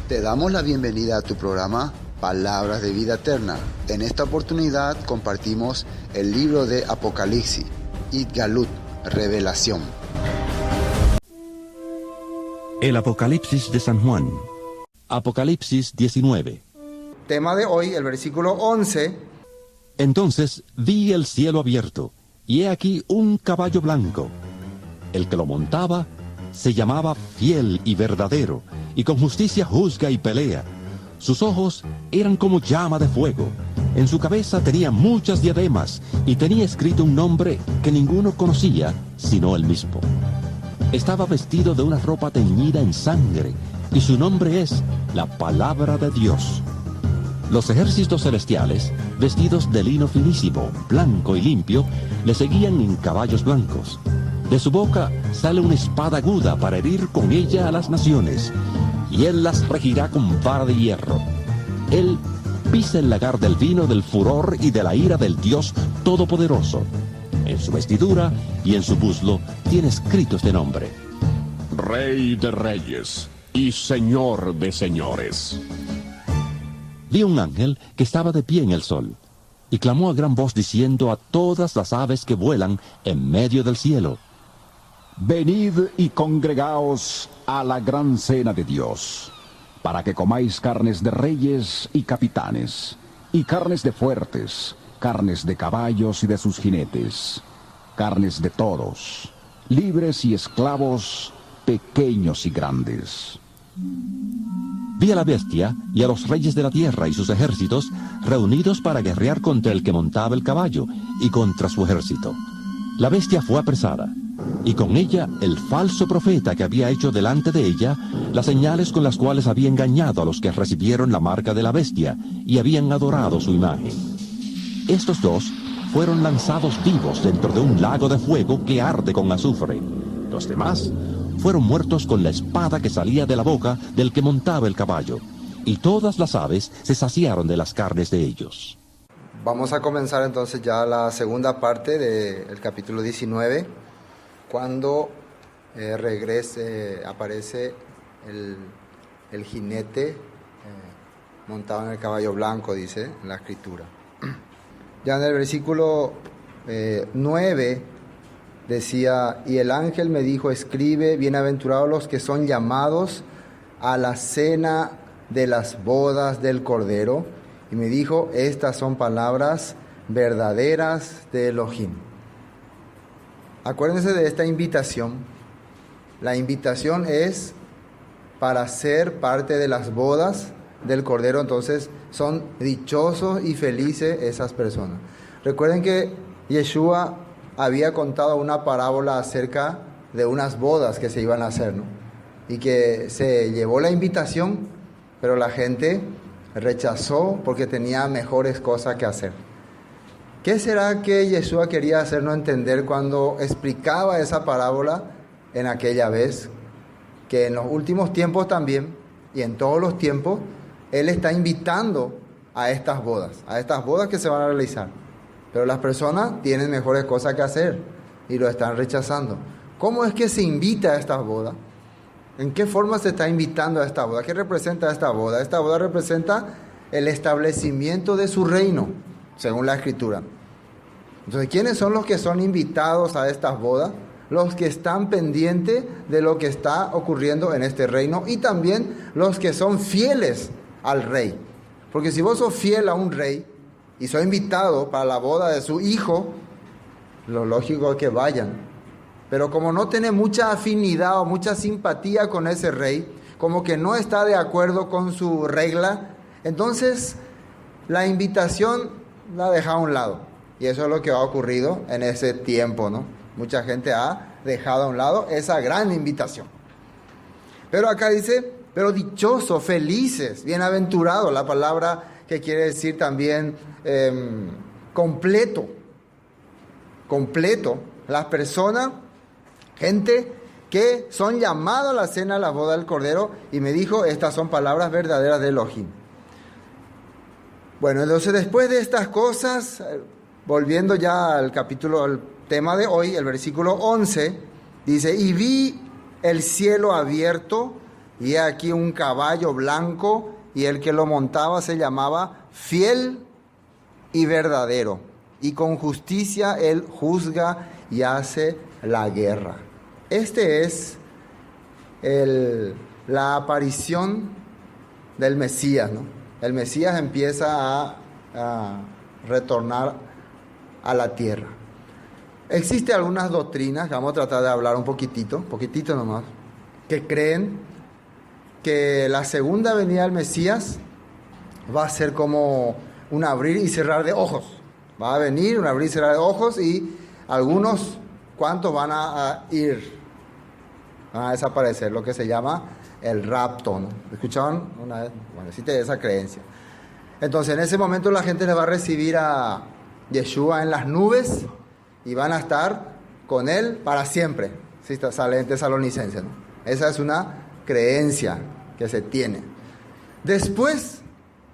Te damos la bienvenida a tu programa Palabras de Vida Eterna. En esta oportunidad compartimos el libro de Apocalipsis, Itgalut, Revelación. El Apocalipsis de San Juan. Apocalipsis 19. Tema de hoy, el versículo 11. Entonces vi el cielo abierto, y he aquí un caballo blanco. El que lo montaba se llamaba Fiel y Verdadero, y con justicia juzga y pelea. Sus ojos eran como llama de fuego. En su cabeza tenía muchas diademas, y tenía escrito un nombre que ninguno conocía, sino él mismo. Estaba vestido de una ropa teñida en sangre, y su nombre es la Palabra de Dios. Los ejércitos celestiales, vestidos de lino finísimo, blanco y limpio, le seguían en caballos blancos. De su boca sale una espada aguda para herir con ella a las naciones, y él las regirá con vara de hierro. Él pisa el lagar del vino del furor y de la ira del Dios Todopoderoso. En su vestidura y en su muslo tiene escrito este nombre: Rey de Reyes y Señor de Señores. Vi un ángel que estaba de pie en el sol, y clamó a gran voz diciendo a todas las aves que vuelan en medio del cielo: Venid y congregaos a la gran cena de Dios, para que comáis carnes de reyes y capitanes, y carnes de fuertes, carnes de caballos y de sus jinetes, carnes de todos, libres y esclavos, pequeños y grandes. Vi a la bestia y a los reyes de la tierra y sus ejércitos reunidos para guerrear contra el que montaba el caballo y contra su ejército. La bestia fue apresada, y con ella el falso profeta que había hecho delante de ella las señales con las cuales había engañado a los que recibieron la marca de la bestia y habían adorado su imagen. Estos dos fueron lanzados vivos dentro de un lago de fuego que arde con azufre. Los demás fueron muertos con la espada que salía de la boca del que montaba el caballo, y todas las aves se saciaron de las carnes de ellos. Vamos a comenzar entonces ya la segunda parte del capítulo 19, cuando aparece el jinete montado en el caballo blanco, dice en la escritura. Ya en el versículo 9 decía: y el ángel me dijo, escribe, bienaventurados los que son llamados a la cena de las bodas del Cordero. Y me dijo, estas son palabras verdaderas de Elohim. Acuérdense de esta invitación. La invitación es para ser parte de las bodas del Cordero. Entonces son dichosos y felices esas personas. Recuerden que Yeshua había contado una parábola acerca de unas bodas que se iban a hacer, ¿no? Y que se llevó la invitación, pero la gente rechazó porque tenía mejores cosas que hacer. ¿Qué será que Yeshua quería hacernos entender cuando explicaba esa parábola en aquella vez? Que en los últimos tiempos también, y en todos los tiempos, Él está invitando a estas bodas que se van a realizar. Pero las personas tienen mejores cosas que hacer y lo están rechazando. ¿Cómo es que se invita a estas bodas? ¿En qué forma se está invitando a esta boda? ¿Qué representa esta boda? Esta boda representa el establecimiento de su reino, según la Escritura. Entonces, ¿quiénes son los que son invitados a estas bodas? Los que están pendientes de lo que está ocurriendo en este reino, y también los que son fieles al rey. Porque si vos sos fiel a un rey y sos invitado para la boda de su hijo, lo lógico es que vayan. Pero como no tiene mucha afinidad o mucha simpatía con ese rey, como que no está de acuerdo con su regla, entonces la invitación la deja a un lado. Y eso es lo que ha ocurrido en ese tiempo, ¿no? Mucha gente ha dejado a un lado esa gran invitación. Pero acá dice, pero dichosos, felices, bienaventurados, la palabra que quiere decir también completo. Las personas, gente que son llamados a la cena de la boda del Cordero, y me dijo, estas son palabras verdaderas de Elohim. Bueno, entonces después de estas cosas, volviendo ya al capítulo, al tema de hoy, el versículo 11, dice, y vi el cielo abierto, y he aquí un caballo blanco, y el que lo montaba se llamaba Fiel y Verdadero, y con justicia él juzga y hace la guerra. Este es la aparición del Mesías, ¿no? El Mesías empieza a retornar a la tierra. Existen algunas doctrinas, que vamos a tratar de hablar un poquitito nomás, que creen que la segunda venida del Mesías va a ser como un abrir y cerrar de ojos. Va a venir un abrir y cerrar de ojos, y algunos cuantos van a ir, van a desaparecer, lo que se llama el rapto, ¿no? ¿Escuchaban una vez? Bueno, existe esa creencia. Entonces, en ese momento la gente le va a recibir a Yeshua en las nubes y van a estar con él para siempre. Si sale en Tesalonicenses, ¿no? Esa es una creencia que se tiene. Después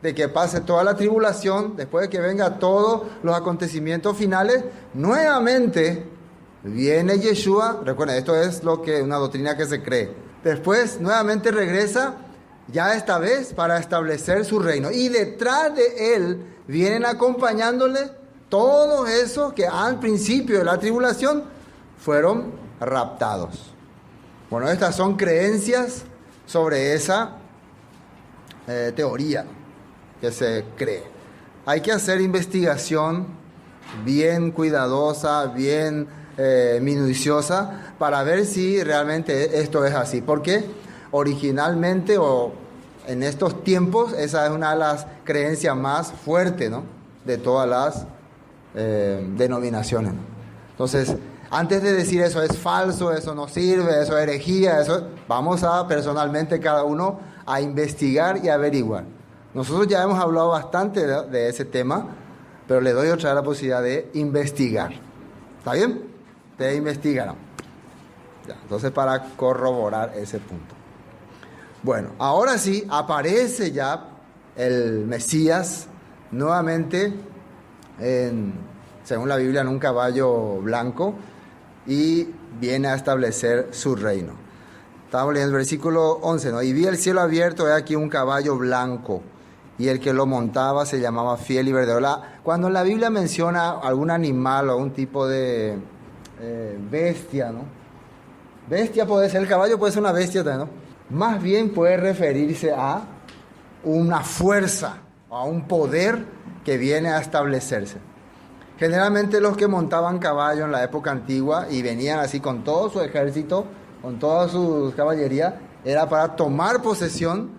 de que pase toda la tribulación, después de que venga todos los acontecimientos finales, nuevamente viene Yeshua. Recuerden, esto es una doctrina que se cree. Después nuevamente regresa, ya esta vez para establecer su reino. Y detrás de él vienen acompañándole todos esos que al principio de la tribulación fueron raptados. Bueno, estas son creencias sobre esa teoría que se cree. Hay que hacer investigación bien cuidadosa, bien minuciosa, para ver si realmente esto es así. Porque originalmente o en estos tiempos esa es una de las creencias más fuertes, ¿no?, de todas las denominaciones, ¿no? Entonces, antes de decir eso es falso, eso no sirve, eso es herejía, vamos a personalmente cada uno a investigar y averiguar. Nosotros ya hemos hablado bastante de ese tema, pero le doy otra vez la posibilidad de investigar. ¿Está bien? De investigar. Ya, entonces, para corroborar ese punto. Bueno, ahora sí, aparece ya el Mesías nuevamente, según la Biblia, en un caballo blanco, y viene a establecer su reino. Estamos leyendo el versículo 11, ¿no? Y vi el cielo abierto, he aquí un caballo blanco, y el que lo montaba se llamaba Fiel y Verdadero. Cuando la Biblia menciona algún animal o algún tipo de bestia, ¿no? Bestia puede ser, el caballo puede ser una bestia también, ¿no? Más bien puede referirse a una fuerza, a un poder que viene a establecerse. Generalmente los que montaban caballo en la época antigua y venían así con todo su ejército, con toda su caballería, era para tomar posesión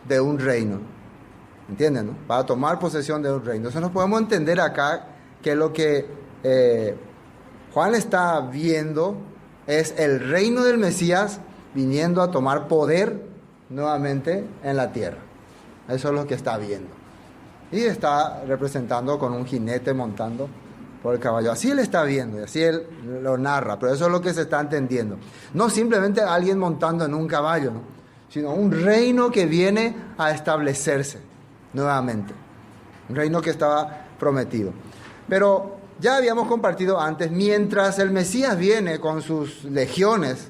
de un reino. ¿Entienden, no? Para tomar posesión de un reino. Entonces nos podemos entender acá que lo que Juan está viendo es el reino del Mesías viniendo a tomar poder nuevamente en la tierra. Eso es lo que está viendo. Y está representando con un jinete montando por el caballo. Así él está viendo y así él lo narra, pero eso es lo que se está entendiendo. No simplemente alguien montando en un caballo, ¿no?, sino un reino que viene a establecerse nuevamente. Un reino que estaba prometido. Pero ya habíamos compartido antes, mientras el Mesías viene con sus legiones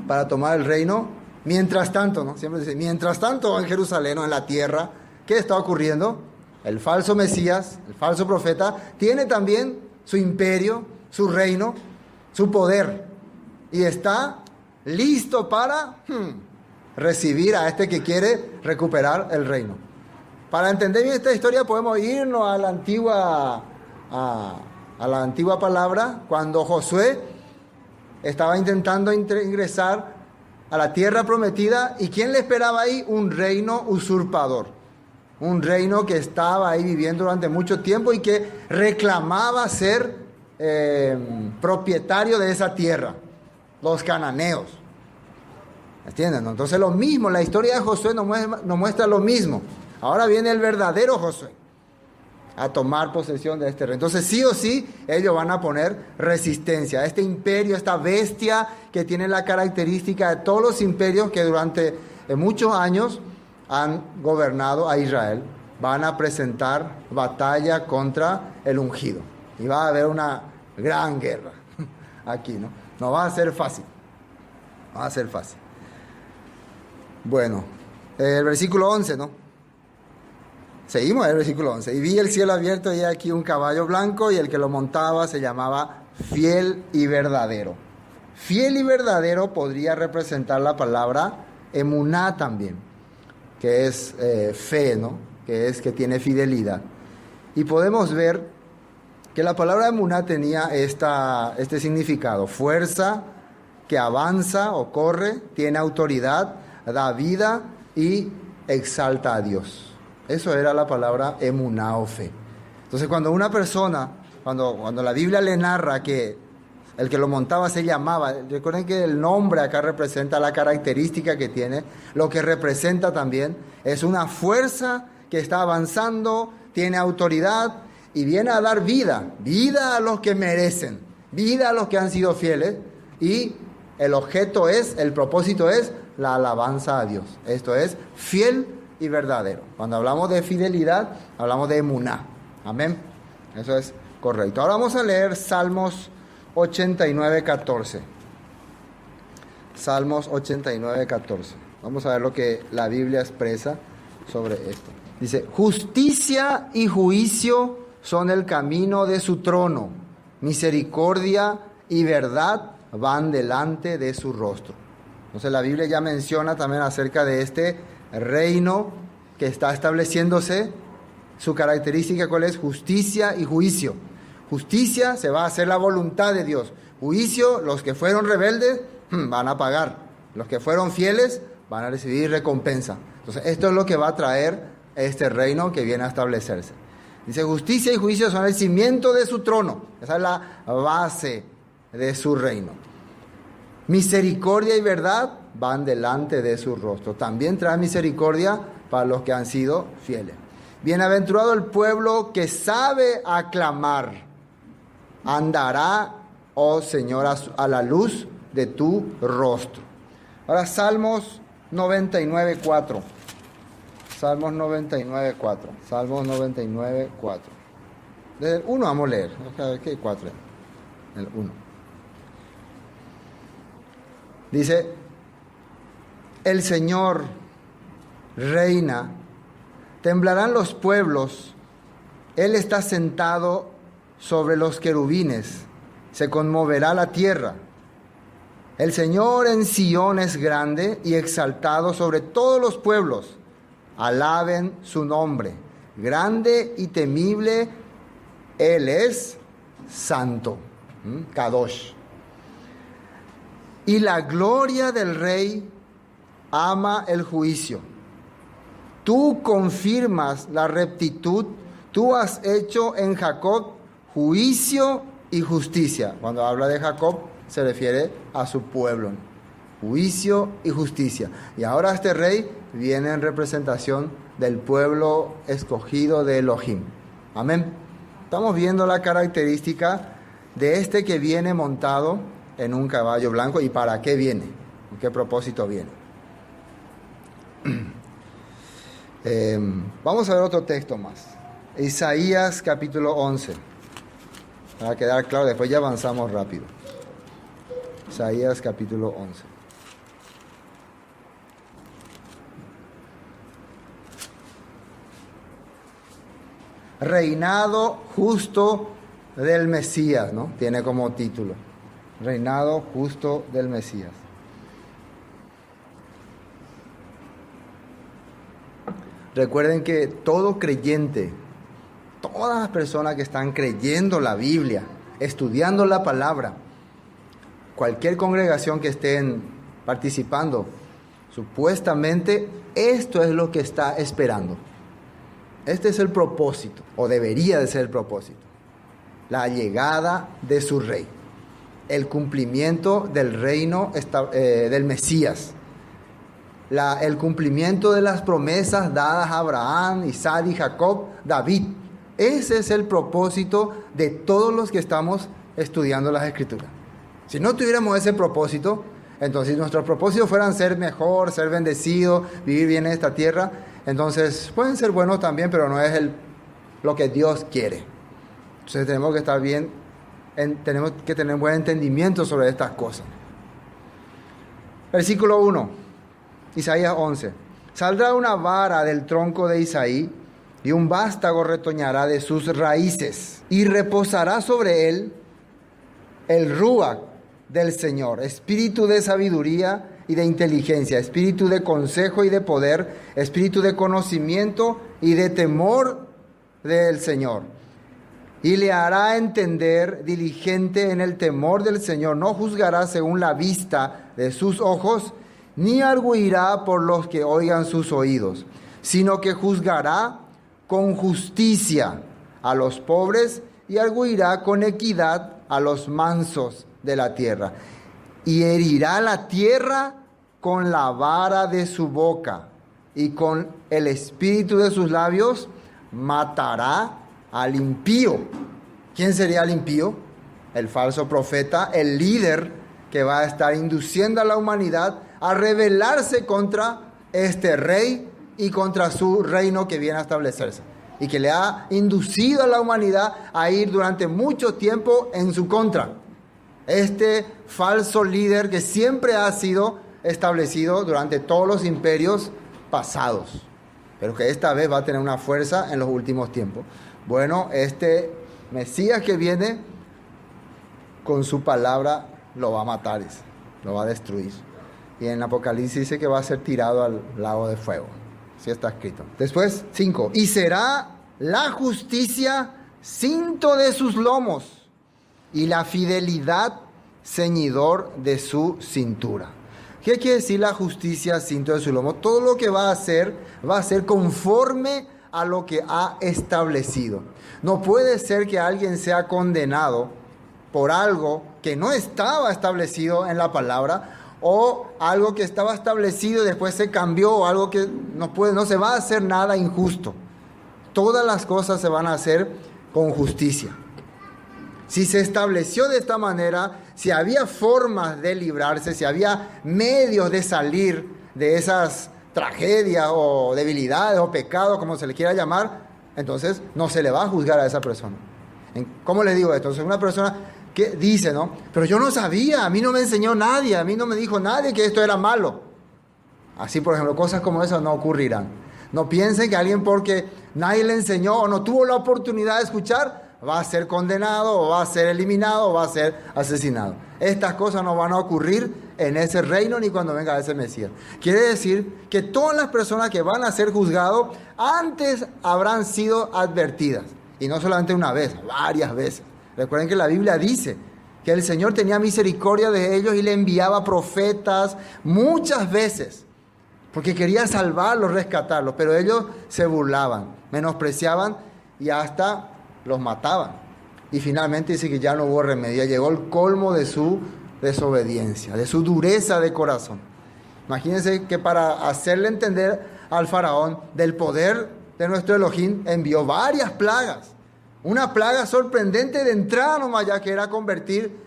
para tomar el reino, mientras tanto, ¿no? Siempre dice, mientras tanto en Jerusalén o en la tierra, ¿qué está ocurriendo? El falso Mesías, el falso profeta, tiene también su imperio, su reino, su poder. Y está listo para recibir a este que quiere recuperar el reino. Para entender bien esta historia podemos irnos a la antigua palabra, cuando Josué estaba intentando ingresar a la tierra prometida. ¿Y quién le esperaba ahí? Un reino usurpador. Un reino que estaba ahí viviendo durante mucho tiempo y que reclamaba ser propietario de esa tierra. Los cananeos. ¿Entienden? Entonces lo mismo, la historia de Josué nos muestra lo mismo. Ahora viene el verdadero Josué a tomar posesión de este reino. Entonces sí o sí ellos van a poner resistencia a este imperio, esta bestia que tiene la característica de todos los imperios que durante muchos años han gobernado a Israel. Van a presentar batalla contra el ungido y va a haber una gran guerra aquí, ¿no? No va a ser fácil, no va a ser fácil. Bueno, el versículo 11, ¿no? Seguimos el versículo 11. Y vi el cielo abierto y aquí un caballo blanco y el que lo montaba se llamaba Fiel y Verdadero. Fiel y verdadero podría representar la palabra emuná también, que es fe, ¿no? Que tiene fidelidad. Y podemos ver que la palabra emuná tenía este significado: fuerza, que avanza o corre, tiene autoridad, da vida y exalta a Dios. Eso era la palabra emuná o fe. Entonces cuando una persona, cuando la Biblia le narra que el que lo montaba se llamaba, recuerden que el nombre acá representa la característica que tiene, lo que representa también es una fuerza que está avanzando, tiene autoridad y viene a dar vida a los que merecen, vida a los que han sido fieles, y el propósito es la alabanza a Dios. Esto es fiel y verdadero. Cuando hablamos de fidelidad, hablamos de emuná. Amén. Eso es correcto. Ahora vamos a leer Salmos 89:14. Salmos 89:14. Vamos a ver lo que la Biblia expresa sobre esto. Dice: justicia y juicio son el camino de su trono. Misericordia y verdad van delante de su rostro. Entonces la Biblia ya menciona también acerca de este reino que está estableciéndose. Su característica, ¿cuál es? Justicia y juicio. Justicia, se va a hacer la voluntad de Dios. Juicio, los que fueron rebeldes van a pagar. Los que fueron fieles van a recibir recompensa. Entonces esto es lo que va a traer este reino que viene a establecerse. Dice: justicia y juicio son el cimiento de su trono. Esa es la base de su reino. Misericordia y verdad van delante de su rostro. También trae misericordia para los que han sido fieles. Bienaventurado el pueblo que sabe aclamar. Andará, oh Señor, a la luz de tu rostro. Ahora Salmos 99:4. Salmos 99:4. Salmos 99:4. Desde el 1 vamos a leer. A ver qué 4 es. El 1. Dice: el Señor reina, temblarán los pueblos, Él está sentado sobre los querubines, se conmoverá la tierra. El Señor en Sión es grande y exaltado sobre todos los pueblos. Alaben su nombre. Grande y temible, Él es santo. Kadosh. Y la gloria del Rey ama el juicio. Tú confirmas la rectitud, tú has hecho en Jacob juicio y justicia. Cuando habla de Jacob se refiere a su pueblo. Juicio y justicia. Y ahora este rey viene en representación del pueblo escogido de Elohim. Amén. Estamos viendo la característica de este que viene montado en un caballo blanco. ¿Y para qué viene? ¿Con qué propósito viene? Vamos a ver otro texto más. Isaías capítulo 11. Para quedar claro, después ya avanzamos rápido. Isaías capítulo 11. Reinado justo del Mesías, ¿no? Tiene como título. Reinado justo del Mesías. Recuerden que todo creyente, todas las personas que están creyendo la Biblia, estudiando la palabra, cualquier congregación que estén participando, supuestamente esto es lo que está esperando. Este es el propósito, o debería de ser el propósito. La llegada de su rey. El cumplimiento del reino del Mesías. El cumplimiento de las promesas dadas a Abraham, Isaac y Jacob, David. Ese es el propósito de todos los que estamos estudiando las Escrituras. Si no tuviéramos ese propósito, entonces si nuestros propósitos fueran ser mejor, ser bendecido, vivir bien en esta tierra, entonces pueden ser buenos también, pero no es lo que Dios quiere. Entonces tenemos que estar bien, tenemos que tener buen entendimiento sobre estas cosas. Versículo 1. Isaías 11. Saldrá una vara del tronco de Isaí, y un vástago retoñará de sus raíces, y reposará sobre él el Ruach del Señor, espíritu de sabiduría y de inteligencia, espíritu de consejo y de poder, espíritu de conocimiento y de temor del Señor. Y le hará entender diligente en el temor del Señor. No juzgará según la vista de sus ojos, ni arguirá por los que oigan sus oídos, sino que juzgará con justicia a los pobres y arguirá con equidad a los mansos de la tierra. Y herirá la tierra con la vara de su boca, y con el espíritu de sus labios matará al impío. ¿Quién sería el impío? El falso profeta, el líder que va a estar induciendo a la humanidad a rebelarse contra este rey y contra su reino que viene a establecerse, y que le ha inducido a la humanidad a ir durante mucho tiempo en su contra. Este falso líder que siempre ha sido establecido durante todos los imperios pasados, pero que esta vez va a tener una fuerza en los últimos tiempos. Bueno, este Mesías que viene con su palabra lo va a matar, lo va a destruir. Y en Apocalipsis dice que va a ser tirado al lago de fuego. Así está escrito. Después, 5. Y será la justicia cinto de sus lomos, y la fidelidad ceñidor de su cintura. ¿Qué quiere decir la justicia cinto de su lomo? Todo lo que va a ser conforme a lo que ha establecido. No puede ser que alguien sea condenado por algo que no estaba establecido en la palabra, o algo que estaba establecido y después se cambió, o algo que no se va a hacer nada injusto. Todas las cosas se van a hacer con justicia. Si se estableció de esta manera, si había formas de librarse, si había medios de salir de esas tragedias o debilidades o pecados, como se le quiera llamar, entonces no se le va a juzgar a esa persona. ¿Cómo le digo esto? Entonces una persona que dice, ¿no? Pero yo no sabía, a mí no me enseñó nadie, a mí no me dijo nadie que esto era malo. Así, por ejemplo, cosas como esas no ocurrirán. No piensen que alguien porque nadie le enseñó o no tuvo la oportunidad de escuchar, va a ser condenado o va a ser eliminado o va a ser asesinado. Estas cosas no van a ocurrir en ese reino ni cuando venga ese Mesías. Quiere decir que todas las personas que van a ser juzgados antes habrán sido advertidas. Y no solamente una vez, varias veces. Recuerden que la Biblia dice que el Señor tenía misericordia de ellos y le enviaba profetas muchas veces, porque quería salvarlos, rescatarlos, pero ellos se burlaban, menospreciaban y hasta los mataban. Y finalmente dice que ya no hubo remedio, llegó el colmo de su desobediencia, de su dureza de corazón. Imagínense que para hacerle entender al faraón del poder de nuestro Elohim, envió varias plagas. Una plaga sorprendente de entrada nomás, ya que era convertir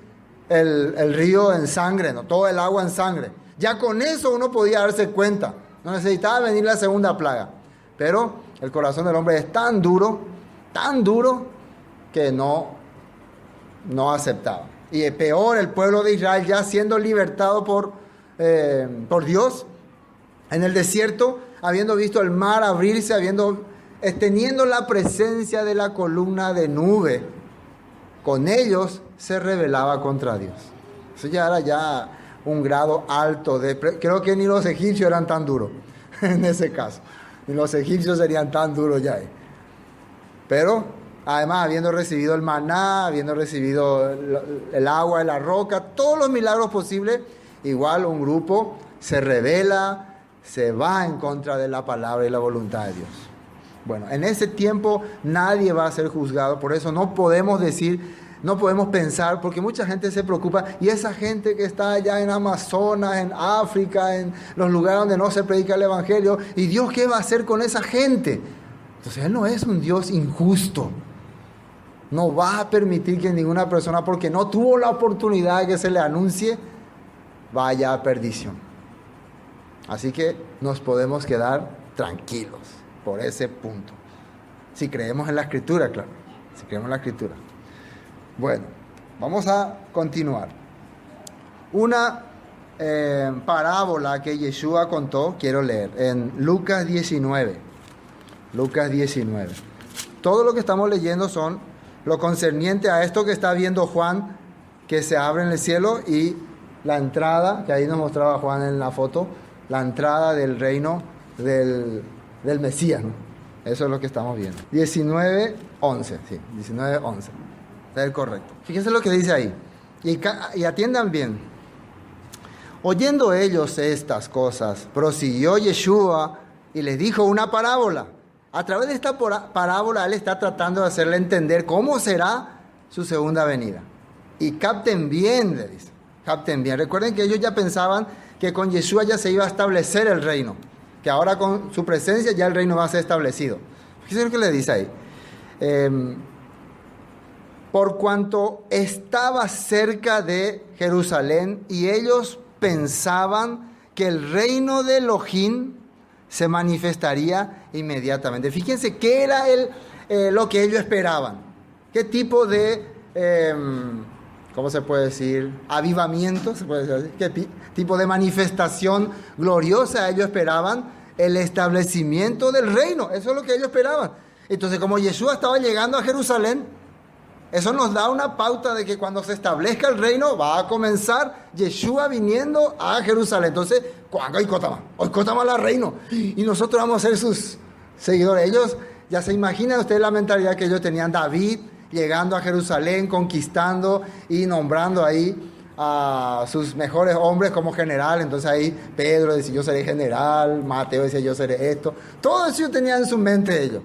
el río en sangre, ¿no? Todo el agua en sangre. Ya con eso uno podía darse cuenta. No necesitaba venir la segunda plaga. Pero el corazón del hombre es tan duro que no aceptaba. Y peor, el pueblo de Israel ya siendo libertado por Dios en el desierto, habiendo visto el mar abrirse, teniendo la presencia de la columna de nube, con ellos se rebelaba contra Dios. Eso ya era un grado alto creo que ni los egipcios eran tan duros en ese caso. Ni los egipcios serían tan duros ya. Pero además, habiendo recibido el maná, habiendo recibido el agua de la roca, todos los milagros posibles, igual un grupo se rebela, se va en contra de la palabra y la voluntad de Dios. Bueno, en ese tiempo nadie va a ser juzgado, por eso no podemos pensar, porque mucha gente se preocupa, y esa gente que está allá en Amazonas, en África, en los lugares donde no se predica el Evangelio, ¿y Dios qué va a hacer con esa gente? Entonces Él no es un Dios injusto. No va a permitir que ninguna persona, porque no tuvo la oportunidad de que se le anuncie, vaya a perdición. Así que nos podemos quedar tranquilos por ese punto. Si creemos en la Escritura, claro. Si creemos en la Escritura. Bueno, vamos a continuar. Una parábola que Yeshua contó, quiero leer, en Lucas 19. Lucas 19. Todo lo que estamos leyendo son lo concerniente a esto que está viendo Juan, que se abre en el cielo, y la entrada, que ahí nos mostraba Juan en la foto, la entrada del reino del Mesías, ¿no? Eso es lo que estamos viendo. 19:11, sí, 19:11. Es correcto. Fíjense lo que dice ahí. Y atiendan bien. Oyendo ellos estas cosas, prosiguió Yeshua y les dijo una parábola. A través de esta parábola, él está tratando de hacerle entender cómo será su segunda venida. Y capten bien, le dice. Capten bien. Recuerden que ellos ya pensaban que con Yeshua ya se iba a establecer el reino. Que ahora con su presencia ya el reino va a ser establecido. Fíjense lo que le dice ahí. Por cuanto estaba cerca de Jerusalén y ellos pensaban que el reino de Elohim se manifestaría inmediatamente. Fíjense qué era lo que ellos esperaban. ¿Qué tipo de, cómo se puede decir, avivamiento, se puede decir? ¿Qué tipo de manifestación gloriosa ellos esperaban? El establecimiento del reino. Eso es lo que ellos esperaban. Entonces, como Yeshua estaba llegando a Jerusalén, eso nos da una pauta de que cuando se establezca el reino va a comenzar Yeshua viniendo a Jerusalén. Entonces, hoy cotama la reino. Y nosotros vamos a ser sus seguidores. Ellos, ya se imaginan ustedes la mentalidad que ellos tenían. David llegando a Jerusalén, conquistando y nombrando ahí a sus mejores hombres como general. Entonces ahí Pedro decía, yo seré general. Mateo decía, yo seré esto. Todo eso tenían en su mente ellos.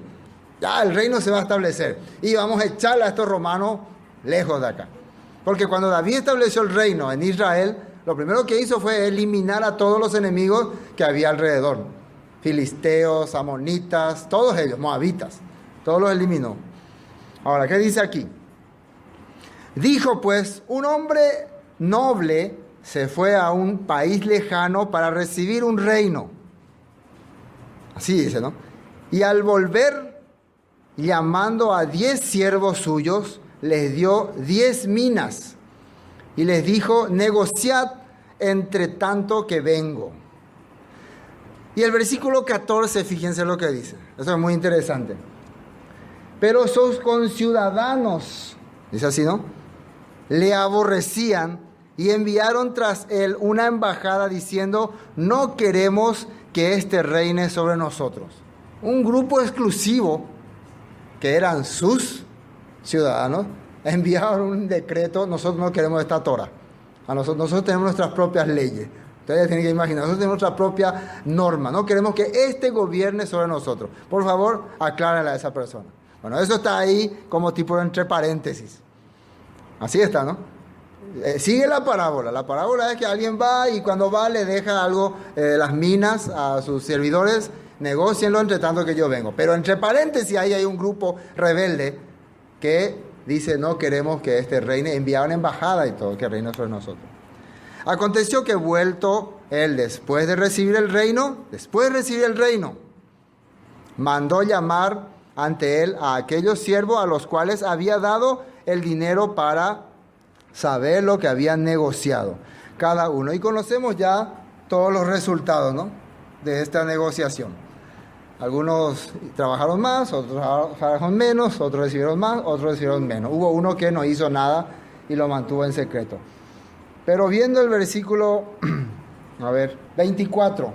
Ya el reino se va a establecer y vamos a echar a estos romanos lejos de acá. Porque cuando David estableció el reino en Israel, lo primero que hizo fue eliminar a todos los enemigos que había alrededor. Filisteos, amonitas, todos ellos, moabitas, todos los eliminó. Ahora, ¿qué dice aquí? Dijo pues, un hombre noble se fue a un país lejano para recibir un reino. Así dice, ¿no? Y al volver, llamando a 10 siervos suyos, les dio 10 minas y les dijo, negociad entre tanto que vengo. Y el versículo 14, fíjense lo que dice. Eso es muy interesante. Pero sus conciudadanos, dice así, ¿no?, le aborrecían y enviaron tras él una embajada diciendo, no queremos que éste reine sobre nosotros. Un grupo exclusivo, que eran sus ciudadanos, enviaron un decreto, nosotros no queremos esta Torah. Nosotros tenemos nuestras propias leyes. Ustedes tienen que imaginar, nosotros tenemos nuestra propia norma. No queremos que este gobierne sobre nosotros. Por favor, aclárenle a esa persona. Bueno, eso está ahí como tipo entre paréntesis. Así está, ¿no? Sigue la parábola. La parábola es que alguien va y cuando va le deja algo, las minas a sus servidores. Negócienlo entre tanto que yo vengo. Pero entre paréntesis ahí hay un grupo rebelde que dice no queremos que este reine. Enviaron embajada y todo, que reine sobre nosotros. Aconteció que vuelto él después de recibir el reino, mandó llamar ante él a aquellos siervos a los cuales había dado el dinero para saber lo que habían negociado cada uno. Y conocemos ya todos los resultados, ¿no?, de esta negociación. Algunos trabajaron más, otros trabajaron menos, otros recibieron más, otros recibieron menos. Hubo uno que no hizo nada y lo mantuvo en secreto. Pero viendo el versículo, 24,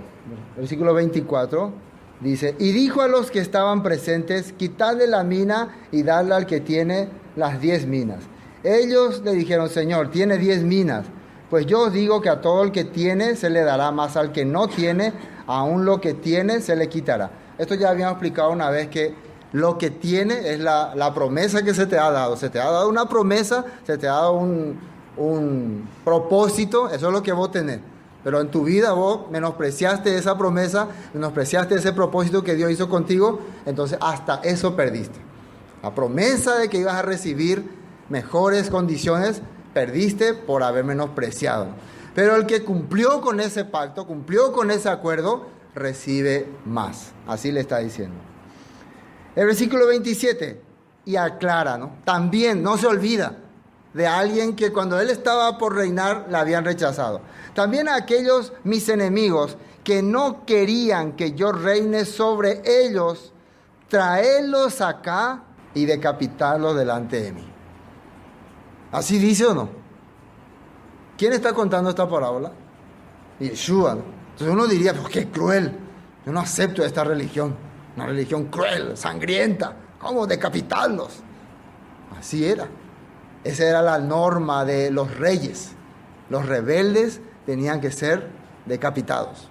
versículo 24, dice, y dijo a los que estaban presentes, quitadle la mina y dadle al que tiene las 10 minas. Ellos le dijeron, Señor, tiene 10 minas. Pues yo os digo que a todo el que tiene se le dará, más al que no tiene, aún lo que tiene se le quitará. Esto ya habíamos explicado una vez que lo que tiene es la promesa que se te ha dado. Se te ha dado una promesa, se te ha dado un propósito, eso es lo que vos tenés. Pero en tu vida vos menospreciaste esa promesa, menospreciaste ese propósito que Dios hizo contigo, entonces hasta eso perdiste. La promesa de que ibas a recibir mejores condiciones, perdiste por haber menospreciado. Pero el que cumplió con ese pacto, cumplió con ese acuerdo, recibe más. Así le está diciendo. El versículo 27, y aclara, ¿no? También, no se olvida, de alguien que cuando él estaba por reinar la habían rechazado. También a aquellos mis enemigos que no querían que yo reine sobre ellos, traerlos acá y decapitarlos delante de mí. ¿Así dice o no? ¿Quién está contando esta parábola? Yeshua, ¿no? Entonces uno diría, pues qué cruel, yo no acepto esta religión, una religión cruel, sangrienta, ¿cómo decapitarlos? Así era, esa era la norma de los reyes. Los rebeldes tenían que ser decapitados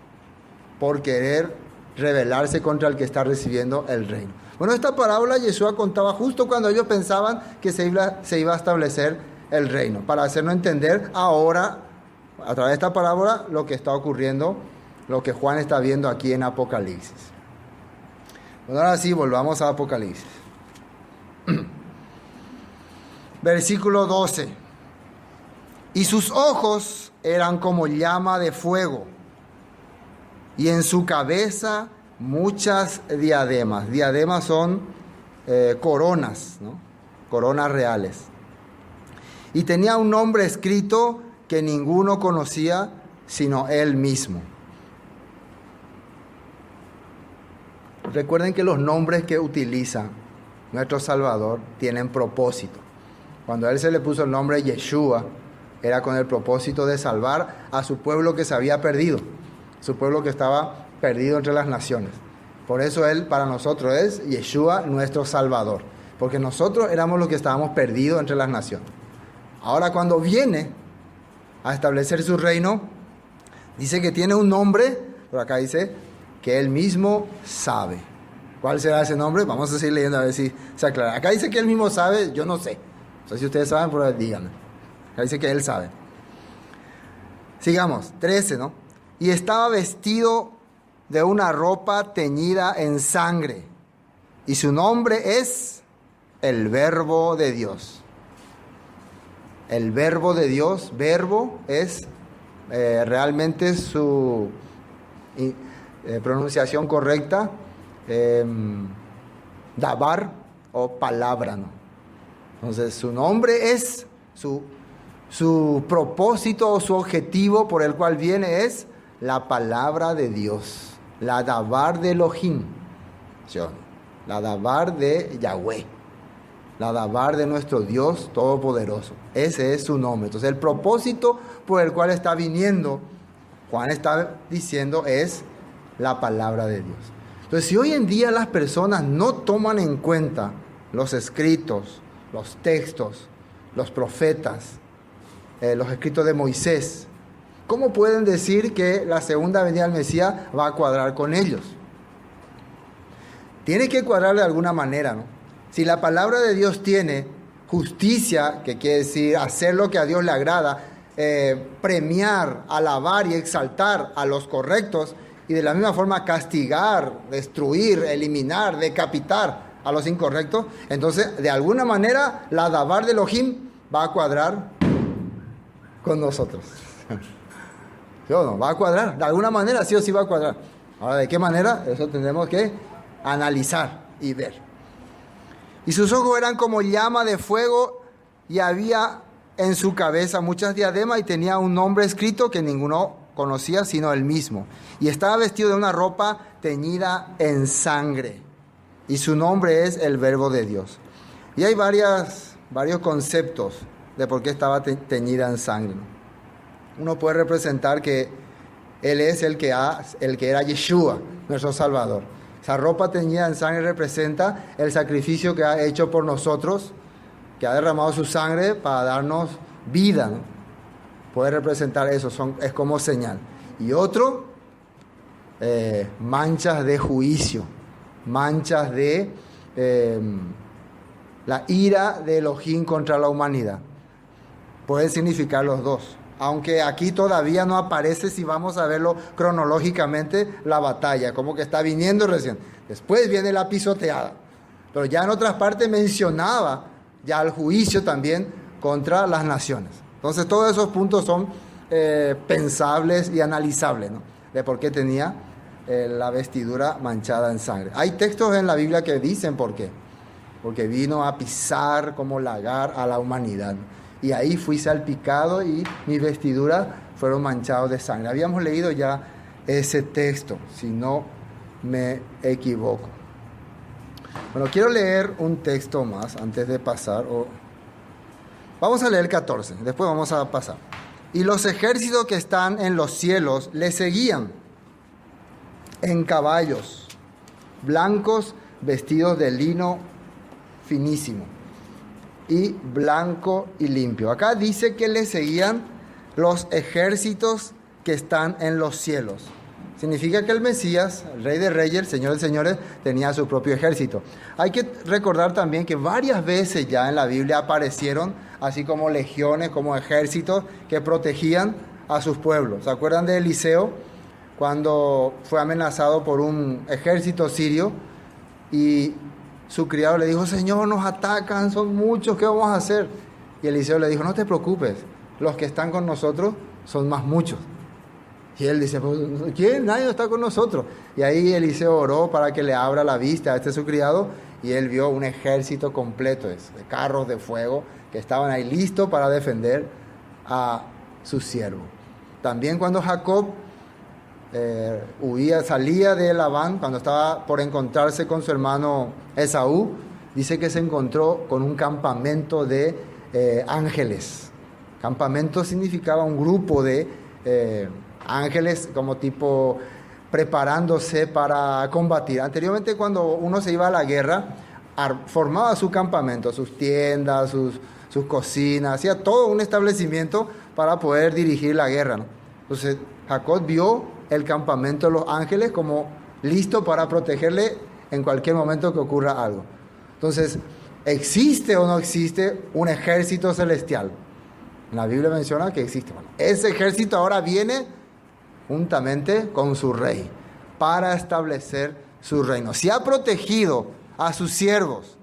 por querer rebelarse contra el que está recibiendo el reino. Bueno, esta parábola Yeshua contaba justo cuando ellos pensaban que se iba a establecer el reino, para hacernos entender ahora, a través de esta parábola, lo que está ocurriendo, lo que Juan está viendo aquí en Apocalipsis. Bueno, ahora sí, volvamos a Apocalipsis. Versículo 12. Y sus ojos eran como llama de fuego, y en su cabeza muchas diademas. Diademas son coronas, ¿no? Coronas reales. Y tenía un nombre escrito que ninguno conocía sino él mismo. Recuerden que los nombres que utiliza nuestro Salvador tienen propósito. Cuando a él se le puso el nombre Yeshua, era con el propósito de salvar a su pueblo que se había perdido, su pueblo que estaba perdido entre las naciones. Por eso él para nosotros es Yeshua, nuestro Salvador, porque nosotros éramos los que estábamos perdidos entre las naciones. Ahora cuando viene a establecer su reino, dice que tiene un nombre, pero acá dice que él mismo sabe. ¿Cuál será ese nombre? Vamos a seguir leyendo a ver si se aclara. Acá dice que él mismo sabe, yo no sé. No sé si ustedes saben, pero díganme. Acá dice que él sabe. Sigamos, 13, ¿no? Y estaba vestido de una ropa teñida en sangre, y su nombre es el Verbo de Dios. El Verbo de Dios, verbo es realmente su pronunciación correcta, dabar o palabra, ¿no? Entonces su nombre es, su propósito o su objetivo por el cual viene es la palabra de Dios, la dabar de Elohim, ¿sí? La dabar de Yahweh, la dabar de nuestro Dios Todopoderoso. Ese es su nombre. Entonces el propósito por el cual está viniendo, Juan está diciendo, es la palabra de Dios. Entonces si hoy en día las personas no toman en cuenta los escritos, los textos, los profetas, los escritos de Moisés, ¿cómo pueden decir que la segunda venida del Mesías va a cuadrar con ellos? Tiene que cuadrar de alguna manera, ¿no? Si la palabra de Dios tiene justicia, que quiere decir hacer lo que a Dios le agrada, premiar, alabar y exaltar a los correctos, y de la misma forma castigar, destruir, eliminar, decapitar a los incorrectos, entonces de alguna manera la dabar de Elohim va a cuadrar con nosotros. ¿Sí o no? Va a cuadrar, de alguna manera sí o sí va a cuadrar. Ahora, ¿de qué manera? Eso tendremos que analizar y ver. Y sus ojos eran como llama de fuego, y había en su cabeza muchas diademas, y tenía un nombre escrito que ninguno conocía sino él mismo. Y estaba vestido de una ropa teñida en sangre, y su nombre es el Verbo de Dios. Y hay varios conceptos de por qué estaba teñida en sangre, ¿no? Uno puede representar que él es el que era Yeshua, nuestro Salvador. Esa ropa teñida en sangre representa el sacrificio que ha hecho por nosotros, que ha derramado su sangre para darnos vida, ¿no? Puede representar eso, es como señal. Y otro, manchas de juicio, manchas de la ira de Elohim contra la humanidad. Pueden significar los dos. Aunque aquí todavía no aparece, si vamos a verlo cronológicamente, la batalla, como que está viniendo recién. Después viene la pisoteada. Pero ya en otras partes mencionaba ya el juicio también contra las naciones. Entonces todos esos puntos son pensables y analizables, ¿no? De por qué tenía la vestidura manchada en sangre. Hay textos en la Biblia que dicen por qué. Porque vino a pisar como lagar a la humanidad. y ahí fui salpicado y mis vestiduras fueron manchados de sangre. Habíamos leído ya ese texto, si no me equivoco. Bueno, quiero leer un texto más antes de pasar. Vamos a leer 14, después vamos a pasar. Y los ejércitos que están en los cielos le seguían en caballos blancos, vestidos de lino finísimo y blanco y limpio. Acá dice que le seguían los ejércitos que están en los cielos. Significa que el Mesías, el Rey de Reyes, el Señor de Señores, tenía su propio ejército. Hay que recordar también que varias veces ya en la Biblia aparecieron, así como legiones, como ejércitos que protegían a sus pueblos. ¿Se acuerdan de Eliseo? Cuando fue amenazado por un ejército sirio y su criado le dijo: Señor, nos atacan, son muchos, ¿qué vamos a hacer? Y Eliseo le dijo: no te preocupes, los que están con nosotros son más muchos. Y él dice: ¿quién? Nadie está con nosotros. Y ahí Eliseo oró para que le abra la vista a su criado, y él vio un ejército completo de carros de fuego que estaban ahí listos para defender a su siervo. También cuando Jacob salía de Labán, cuando estaba por encontrarse con su hermano Esaú, dice que se encontró con un campamento de ángeles. Campamento significaba un grupo de ángeles como tipo preparándose para combatir. Anteriormente, cuando uno se iba a la guerra, formaba su campamento, sus tiendas, sus cocinas, hacía todo un establecimiento para poder dirigir la guerra, ¿no? Entonces Jacob vio el campamento de los ángeles como listo para protegerle en cualquier momento que ocurra algo. Entonces, ¿existe o no existe un ejército celestial? La Biblia menciona que existe. Bueno, ese ejército ahora viene juntamente con su rey para establecer su reino. Si ha protegido a sus siervos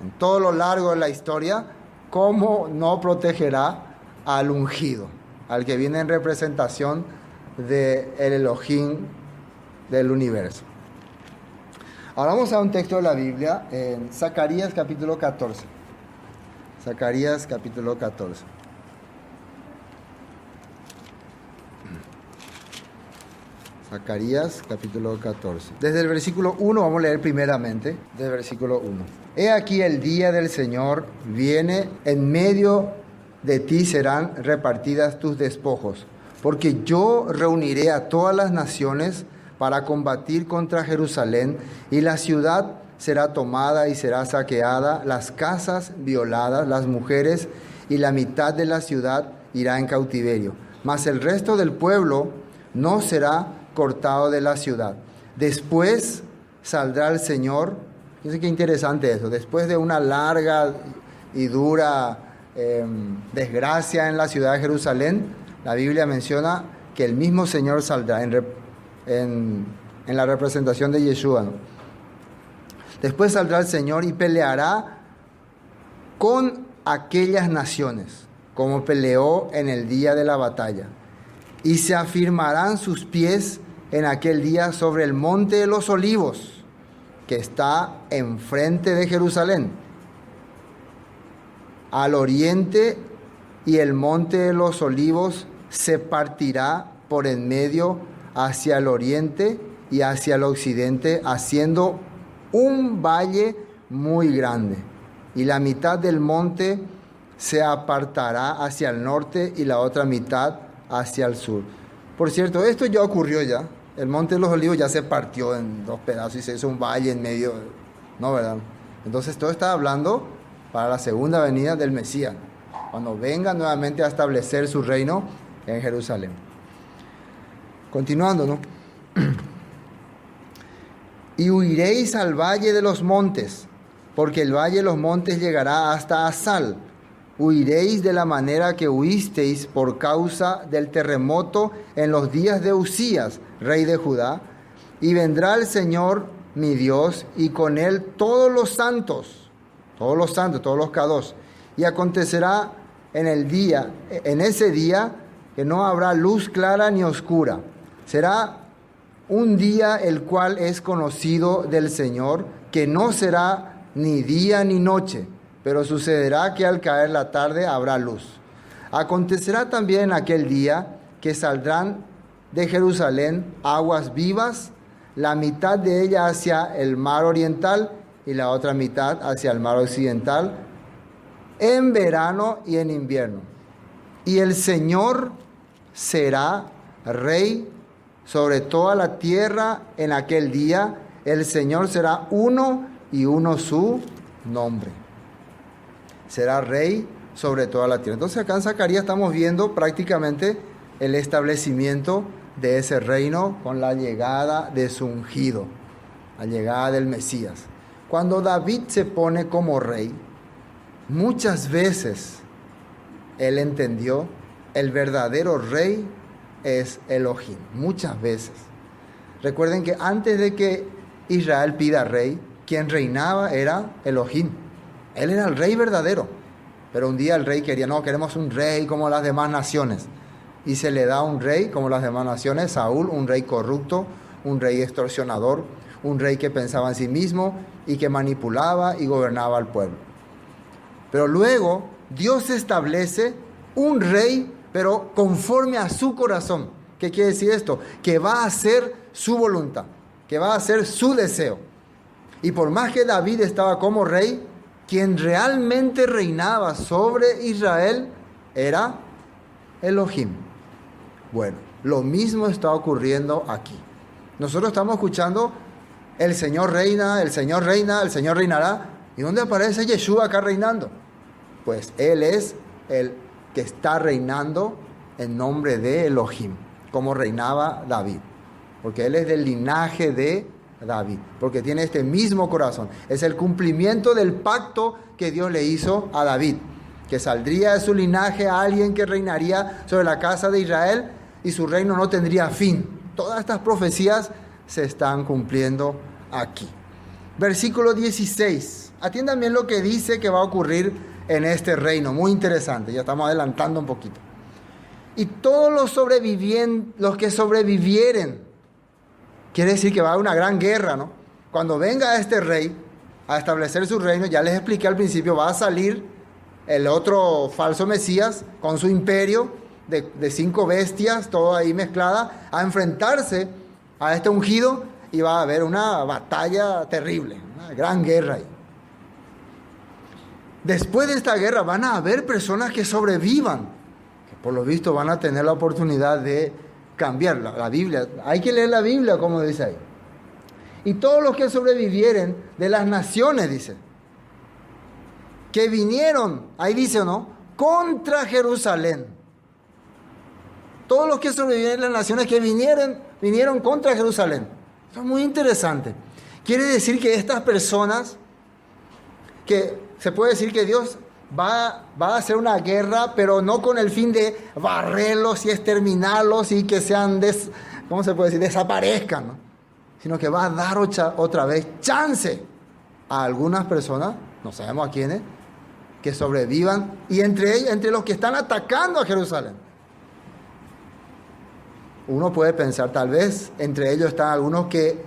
en todo lo largo de la historia, ¿cómo no protegerá al ungido, al que viene en representación del Elohim del universo? Ahora vamos a un texto de la Biblia en Zacarías capítulo 14. Zacarías capítulo 14. Zacarías capítulo 14. Desde el versículo 1 vamos a leer primeramente, desde el versículo 1. He aquí el día del Señor viene, en medio de ti serán repartidas tus despojos, porque yo reuniré a todas las naciones para combatir contra Jerusalén, y la ciudad será tomada y será saqueada, las casas violadas, las mujeres y la mitad de la ciudad irá en cautiverio. Mas el resto del pueblo no será cortado de la ciudad. Después saldrá el Señor. Fíjense qué interesante eso. Después de una larga y dura desgracia en la ciudad de Jerusalén, la Biblia menciona que el mismo Señor saldrá en la representación de Yeshua, ¿no? Después saldrá el Señor y peleará con aquellas naciones, como peleó en el día de la batalla. Y se afirmarán sus pies en aquel día sobre el monte de los olivos, que está enfrente de Jerusalén, al oriente, y el monte de los olivos se partirá por en medio hacia el oriente y hacia el occidente, haciendo un valle muy grande. Y la mitad del monte se apartará hacia el norte y la otra mitad hacia el sur. Por cierto, esto ya ocurrió ya. El monte de los olivos ya se partió en dos pedazos y se hizo un valle en medio. No, ¿verdad? Entonces todo está hablando para la segunda venida del Mesías, cuando venga nuevamente a establecer su reino en Jerusalén. Continuando, ¿no? Y huiréis al valle de los montes, porque el valle de los montes llegará hasta Asal. Huiréis de la manera que huisteis por causa del terremoto en los días de Usías, rey de Judá. Y vendrá el Señor mi Dios, y con él todos los santos, todos los Kadosh. Y acontecerá en ese día, que no habrá luz clara ni oscura. Será un día el cual es conocido del Señor, que no será ni día ni noche, pero sucederá que al caer la tarde habrá luz. Acontecerá también en aquel día que saldrán de Jerusalén aguas vivas, la mitad de ella hacia el mar oriental y la otra mitad hacia el mar occidental, en verano y en invierno. Y el Señor será rey sobre toda la tierra en aquel día. El Señor será uno y uno su nombre. Será rey sobre toda la tierra. Entonces acá en Zacarías estamos viendo prácticamente el establecimiento de ese reino con la llegada de su ungido, la llegada del Mesías. Cuando David se pone como rey, muchas veces él entendió el verdadero rey es Elohim, muchas veces. Recuerden que antes de que Israel pida rey, quien reinaba era Elohim. Él era el rey verdadero. Pero un día el rey quería, no, queremos un rey como las demás naciones. Y se le da un rey como las demás naciones, Saúl, un rey corrupto, un rey extorsionador, un rey que pensaba en sí mismo y que manipulaba y gobernaba al pueblo. Pero luego Dios establece un rey, pero conforme a su corazón. ¿Qué quiere decir esto? Que va a hacer su voluntad, que va a hacer su deseo. Y por más que David estaba como rey, quien realmente reinaba sobre Israel era Elohim. Bueno, lo mismo está ocurriendo aquí. Nosotros estamos escuchando el Señor reina, el Señor reina, el Señor reinará. ¿Y dónde aparece Yeshua acá reinando? Pues Él es el que está reinando en nombre de Elohim, como reinaba David. Porque Él es del linaje de David, porque tiene este mismo corazón. Es el cumplimiento del pacto que Dios le hizo a David, que saldría de su linaje a alguien que reinaría sobre la casa de Israel y su reino no tendría fin. Todas estas profecías se están cumpliendo aquí. Versículo 16. Atiendan bien lo que dice que va a ocurrir en este reino. Muy interesante, ya estamos adelantando un poquito. Y todos los que sobrevivieren, quiere decir que va a haber una gran guerra, ¿no? Cuando venga este rey a establecer su reino, ya les expliqué al principio, va a salir el otro falso Mesías con su imperio de 5 bestias, todo ahí mezclada, a enfrentarse a este ungido y va a haber una batalla terrible, una gran guerra ahí. Después de esta guerra van a haber personas que sobrevivan, que por lo visto van a tener la oportunidad de cambiar la Biblia. Hay que leer la Biblia, como dice ahí. Y todos los que sobrevivieren de las naciones, dice, que vinieron, ahí dice, ¿no?, contra Jerusalén. Todos los que sobrevivieron de las naciones que vinieron contra Jerusalén. Eso es muy interesante. Quiere decir que estas personas, que se puede decir que Dios va a hacer una guerra, pero no con el fin de barrerlos y exterminarlos y que sean, ¿cómo se puede decir?, desaparezcan, ¿no? Sino que va a dar otra vez chance a algunas personas, no sabemos a quiénes, que sobrevivan, y entre los que están atacando a Jerusalén. Uno puede pensar, tal vez entre ellos están algunos que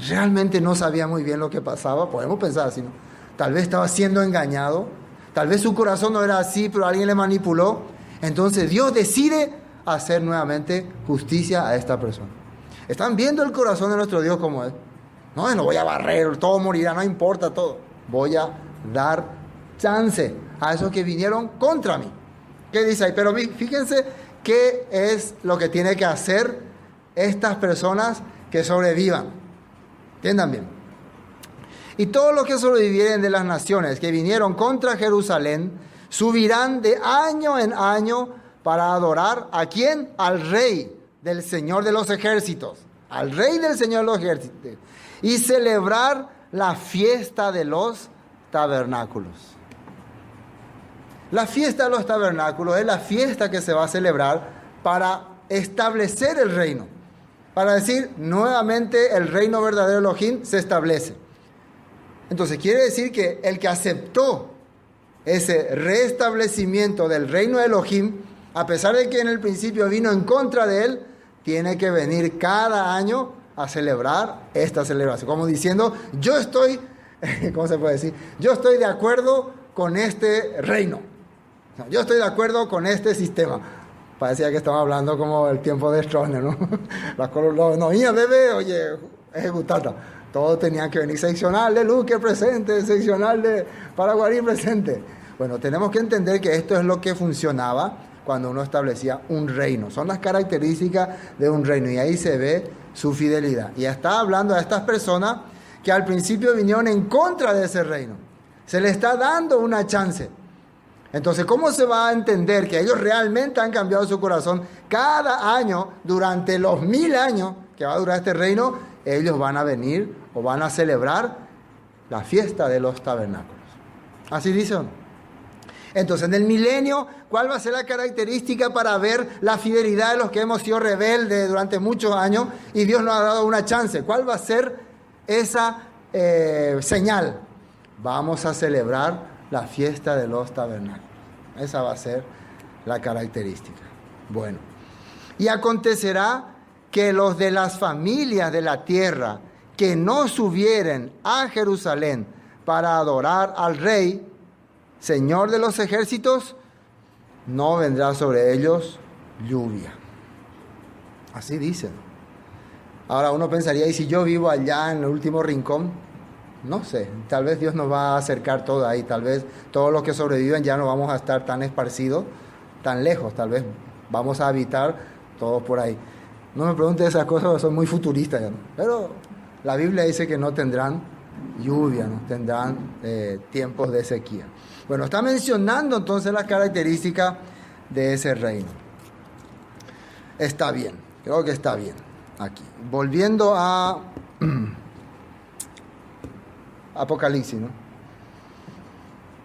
realmente no sabían muy bien lo que pasaba, podemos pensar así, ¿no? Tal vez estaba siendo engañado, tal vez su corazón no era así, pero alguien le manipuló. Entonces Dios decide hacer nuevamente justicia a esta persona. ¿Están viendo el corazón de nuestro Dios como es? No, no voy a barrer, todo morirá, no importa todo. Voy a dar chance a esos que vinieron contra mí. ¿Qué dice ahí? Pero fíjense qué es lo que tiene que hacer estas personas que sobrevivan. Entiendan bien. Y todos los que sobrevivieren de las naciones que vinieron contra Jerusalén subirán de año en año para adorar ¿a quién? Al Rey del Señor de los ejércitos. Al Rey del Señor de los ejércitos. Y celebrar la fiesta de los tabernáculos. La fiesta de los tabernáculos es la fiesta que se va a celebrar para establecer el reino. Para decir, nuevamente el reino verdadero de Elohim se establece. Entonces quiere decir que el que aceptó ese restablecimiento del reino de Elohim, a pesar de que en el principio vino en contra de él, tiene que venir cada año a celebrar esta celebración. Como diciendo, yo estoy, ¿cómo se puede decir? Yo estoy de acuerdo con este reino. Yo estoy de acuerdo con este sistema. Parecía que estamos hablando como el tiempo de Stroessner, ¿no? No, bebé, oye, ejecutata. Todos tenían que venir seccional de Luque presente, seccional de Paraguarí presente. Bueno, tenemos que entender que esto es lo que funcionaba cuando uno establecía un reino. Son las características de un reino y ahí se ve su fidelidad. Y está hablando a estas personas que al principio vinieron en contra de ese reino. Se les está dando una chance. Entonces, ¿cómo se va a entender que ellos realmente han cambiado su corazón? Cada año, durante los 1000 años que va a durar este reino, ellos van a venir o van a celebrar la fiesta de los tabernáculos. Así dicen. Entonces, en el milenio, ¿cuál va a ser la característica para ver la fidelidad de los que hemos sido rebeldes durante muchos años y Dios nos ha dado una chance? ¿Cuál va a ser esa señal? Vamos a celebrar la fiesta de los tabernáculos. Esa va a ser la característica. Bueno, y acontecerá que los de las familias de la tierra que no subieren a Jerusalén para adorar al Rey, Señor de los ejércitos, no vendrá sobre ellos lluvia. Así dicen. Ahora uno pensaría, ¿y si yo vivo allá en el último rincón? No sé, tal vez Dios nos va a acercar todo ahí, tal vez todos los que sobreviven ya no vamos a estar tan esparcidos, tan lejos, tal vez vamos a habitar todos por ahí. No me pregunten esas cosas, son muy futuristas ya, ¿no? Pero la Biblia dice que no tendrán lluvia, no tendrán tiempos de sequía. Bueno, está mencionando entonces las características de ese reino. Está bien, creo que está bien aquí. Volviendo a Apocalipsis, ¿no?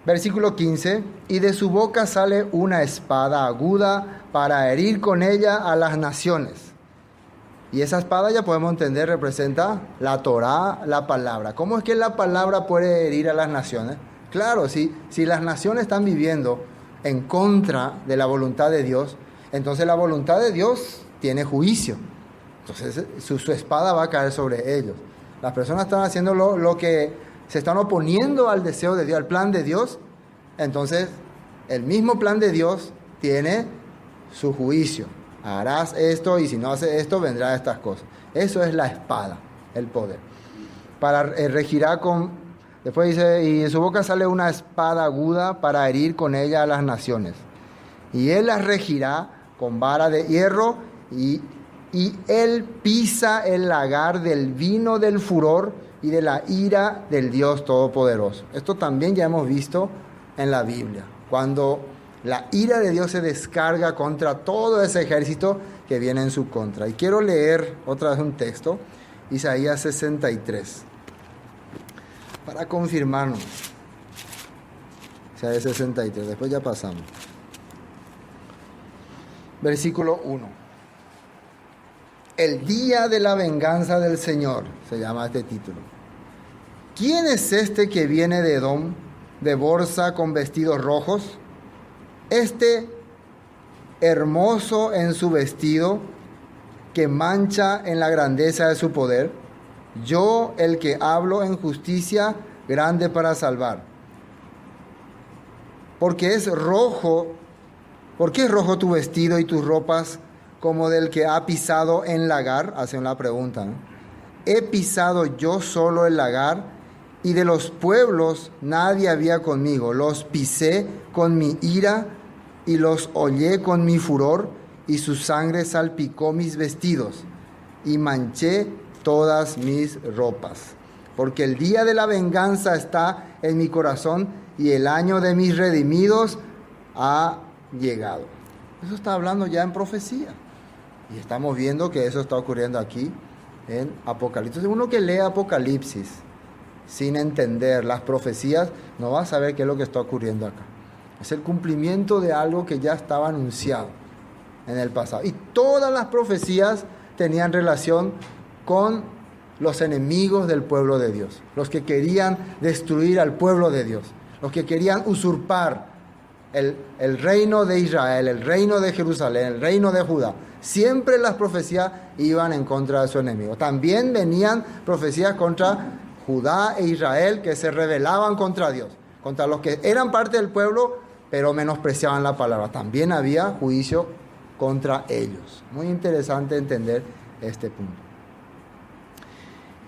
Versículo 15, y de su boca sale una espada aguda para herir con ella a las naciones. Y esa espada, ya podemos entender, representa la Torá, la palabra. ¿Cómo es que la palabra puede herir a las naciones? Claro, si las naciones están viviendo en contra de la voluntad de Dios, entonces la voluntad de Dios tiene juicio. Entonces su espada va a caer sobre ellos. Las personas están haciendo lo que se están oponiendo al deseo de Dios, al plan de Dios. Entonces el mismo plan de Dios tiene su juicio. Harás esto y si no haces esto vendrán estas cosas. Eso es la espada, el poder. Regirá con... Después dice, y de su boca sale una espada aguda para herir con ella a las naciones. Y él las regirá con vara de hierro y él pisa el lagar del vino del furor y de la ira del Dios Todopoderoso. Esto también ya hemos visto en la Biblia. Cuando la ira de Dios se descarga contra todo ese ejército que viene en su contra. Y quiero leer otra vez un texto, Isaías 63. Para confirmarnos. Isaías 63, después ya pasamos. Versículo 1. El día de la venganza del Señor, se llama este título. ¿Quién es este que viene de Edom, de Borsa con vestidos rojos? Este hermoso en su vestido, que mancha en la grandeza de su poder. Yo, el que hablo en justicia, grande para salvar. Porque es rojo, ¿por qué es rojo tu vestido y tus ropas como del que ha pisado en lagar? Hacen la pregunta, ¿no? He pisado yo solo el lagar, y de los pueblos nadie había conmigo. Los pisé con mi ira y los hollé con mi furor, y su sangre salpicó mis vestidos y manché todas mis ropas. Porque el día de la venganza está en mi corazón y el año de mis redimidos ha llegado. Eso está hablando ya en profecía. Y estamos viendo que eso está ocurriendo aquí en Apocalipsis. Entonces, uno que lee Apocalipsis sin entender las profecías no va a saber qué es lo que está ocurriendo acá. Es el cumplimiento de algo que ya estaba anunciado en el pasado. Y todas las profecías tenían relación con los enemigos del pueblo de Dios, los que querían destruir al pueblo de Dios, los que querían usurpar el reino de Israel, el reino de Jerusalén, el reino de Judá. Siempre las profecías iban en contra de su enemigo. También venían profecías contra Judá e Israel que se rebelaban contra Dios. contra los que eran parte del pueblo, pero menospreciaban la palabra. También había juicio contra ellos. Muy interesante entender este punto.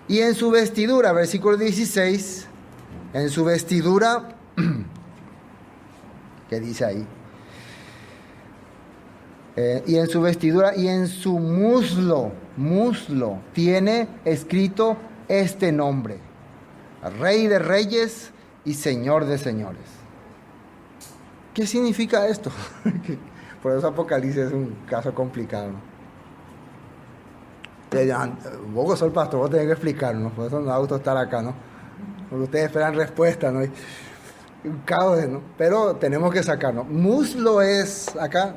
Y en su vestidura, versículo 16, en su vestidura, ¿qué dice ahí? Y en su vestidura y en su muslo tiene escrito este nombre: Rey de Reyes y Señor de Señores. ¿Qué significa esto? Por eso Apocalipsis es un caso complicado, ¿no? Vos sos el pastor, vos tenés que explicarnos, por eso no da gusto estar acá, ¿no? Porque ustedes esperan respuesta, ¿no? Un caos, ¿no? Pero tenemos que sacarnos. Muslo es acá,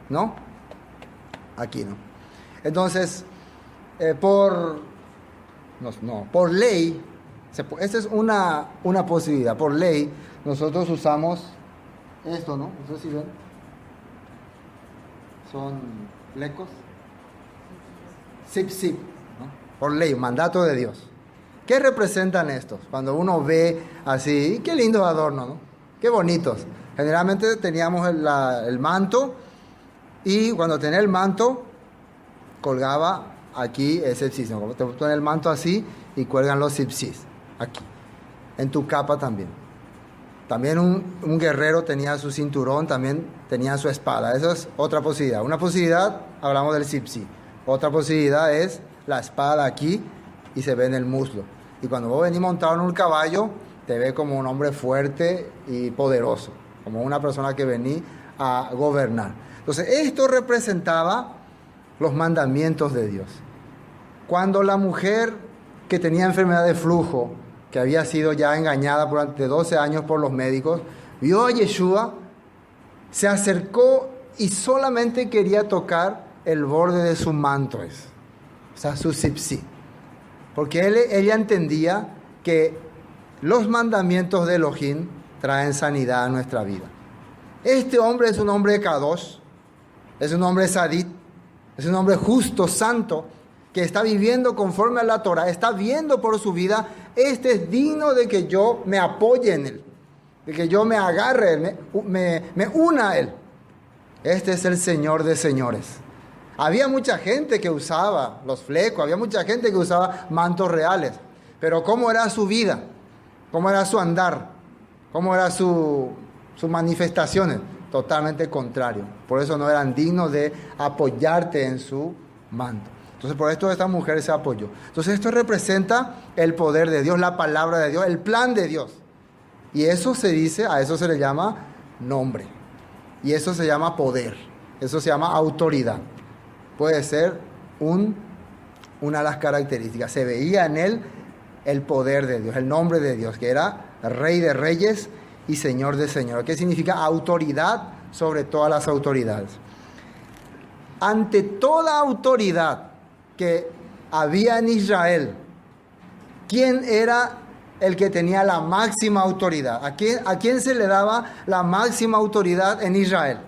¿no? Aquí, ¿no? Entonces, por ley, esta es una posibilidad. Por ley, nosotros usamos esto, ¿no? No sé si ven. Son flecos. Zip, ¿no? Por ley, mandato de Dios. ¿Qué representan estos? Cuando uno ve así, qué lindos adornos, ¿no? Qué bonitos. Generalmente teníamos el manto, y cuando tenía el manto, colgaba aquí ese zip, ¿no? Como te ponen el manto así y cuelgan los zip, aquí. En tu capa también. También un guerrero tenía su cinturón, también tenía su espada. Esa es otra posibilidad. Una posibilidad, hablamos del zip. Otra posibilidad es la espada aquí y se ve en el muslo. Y cuando vos venís montado en un caballo, te ve como un hombre fuerte y poderoso, como una persona que venía a gobernar. Entonces, esto representaba los mandamientos de Dios. Cuando la mujer que tenía enfermedad de flujo, que había sido ya engañada durante 12 años por los médicos, vio a Yeshua, se acercó y solamente quería tocar el borde de su manto, o sea, su zipsí. Porque ella entendía que los mandamientos de Elohim traen sanidad a nuestra vida. Este hombre es un hombre kadosh, es un hombre sadit, es un hombre justo, santo, que está viviendo conforme a la Torah, está viendo por su vida, este es digno de que yo me apoye en él, de que yo me agarre, me una a él. Este es el Señor de señores. Había mucha gente que usaba los flecos, había mucha gente que usaba mantos reales, pero ¿cómo era su vida? ¿Cómo era su andar? ¿Cómo eran sus manifestaciones? Totalmente contrario. Por eso no eran dignos de apoyarte en su manto. Entonces, por esto esta mujer se apoyó. Entonces, esto representa el poder de Dios, la palabra de Dios, el plan de Dios. Y eso se dice, a eso se le llama nombre. Y eso se llama poder. Eso se llama autoridad. Puede ser una de las características. Se veía en él el poder de Dios, el nombre de Dios, que era Rey de Reyes y Señor de Señores. ¿Qué significa? Autoridad sobre todas las autoridades. Ante toda autoridad que había en Israel, ¿quién era el que tenía la máxima autoridad? ¿A quién se le daba la máxima autoridad en Israel?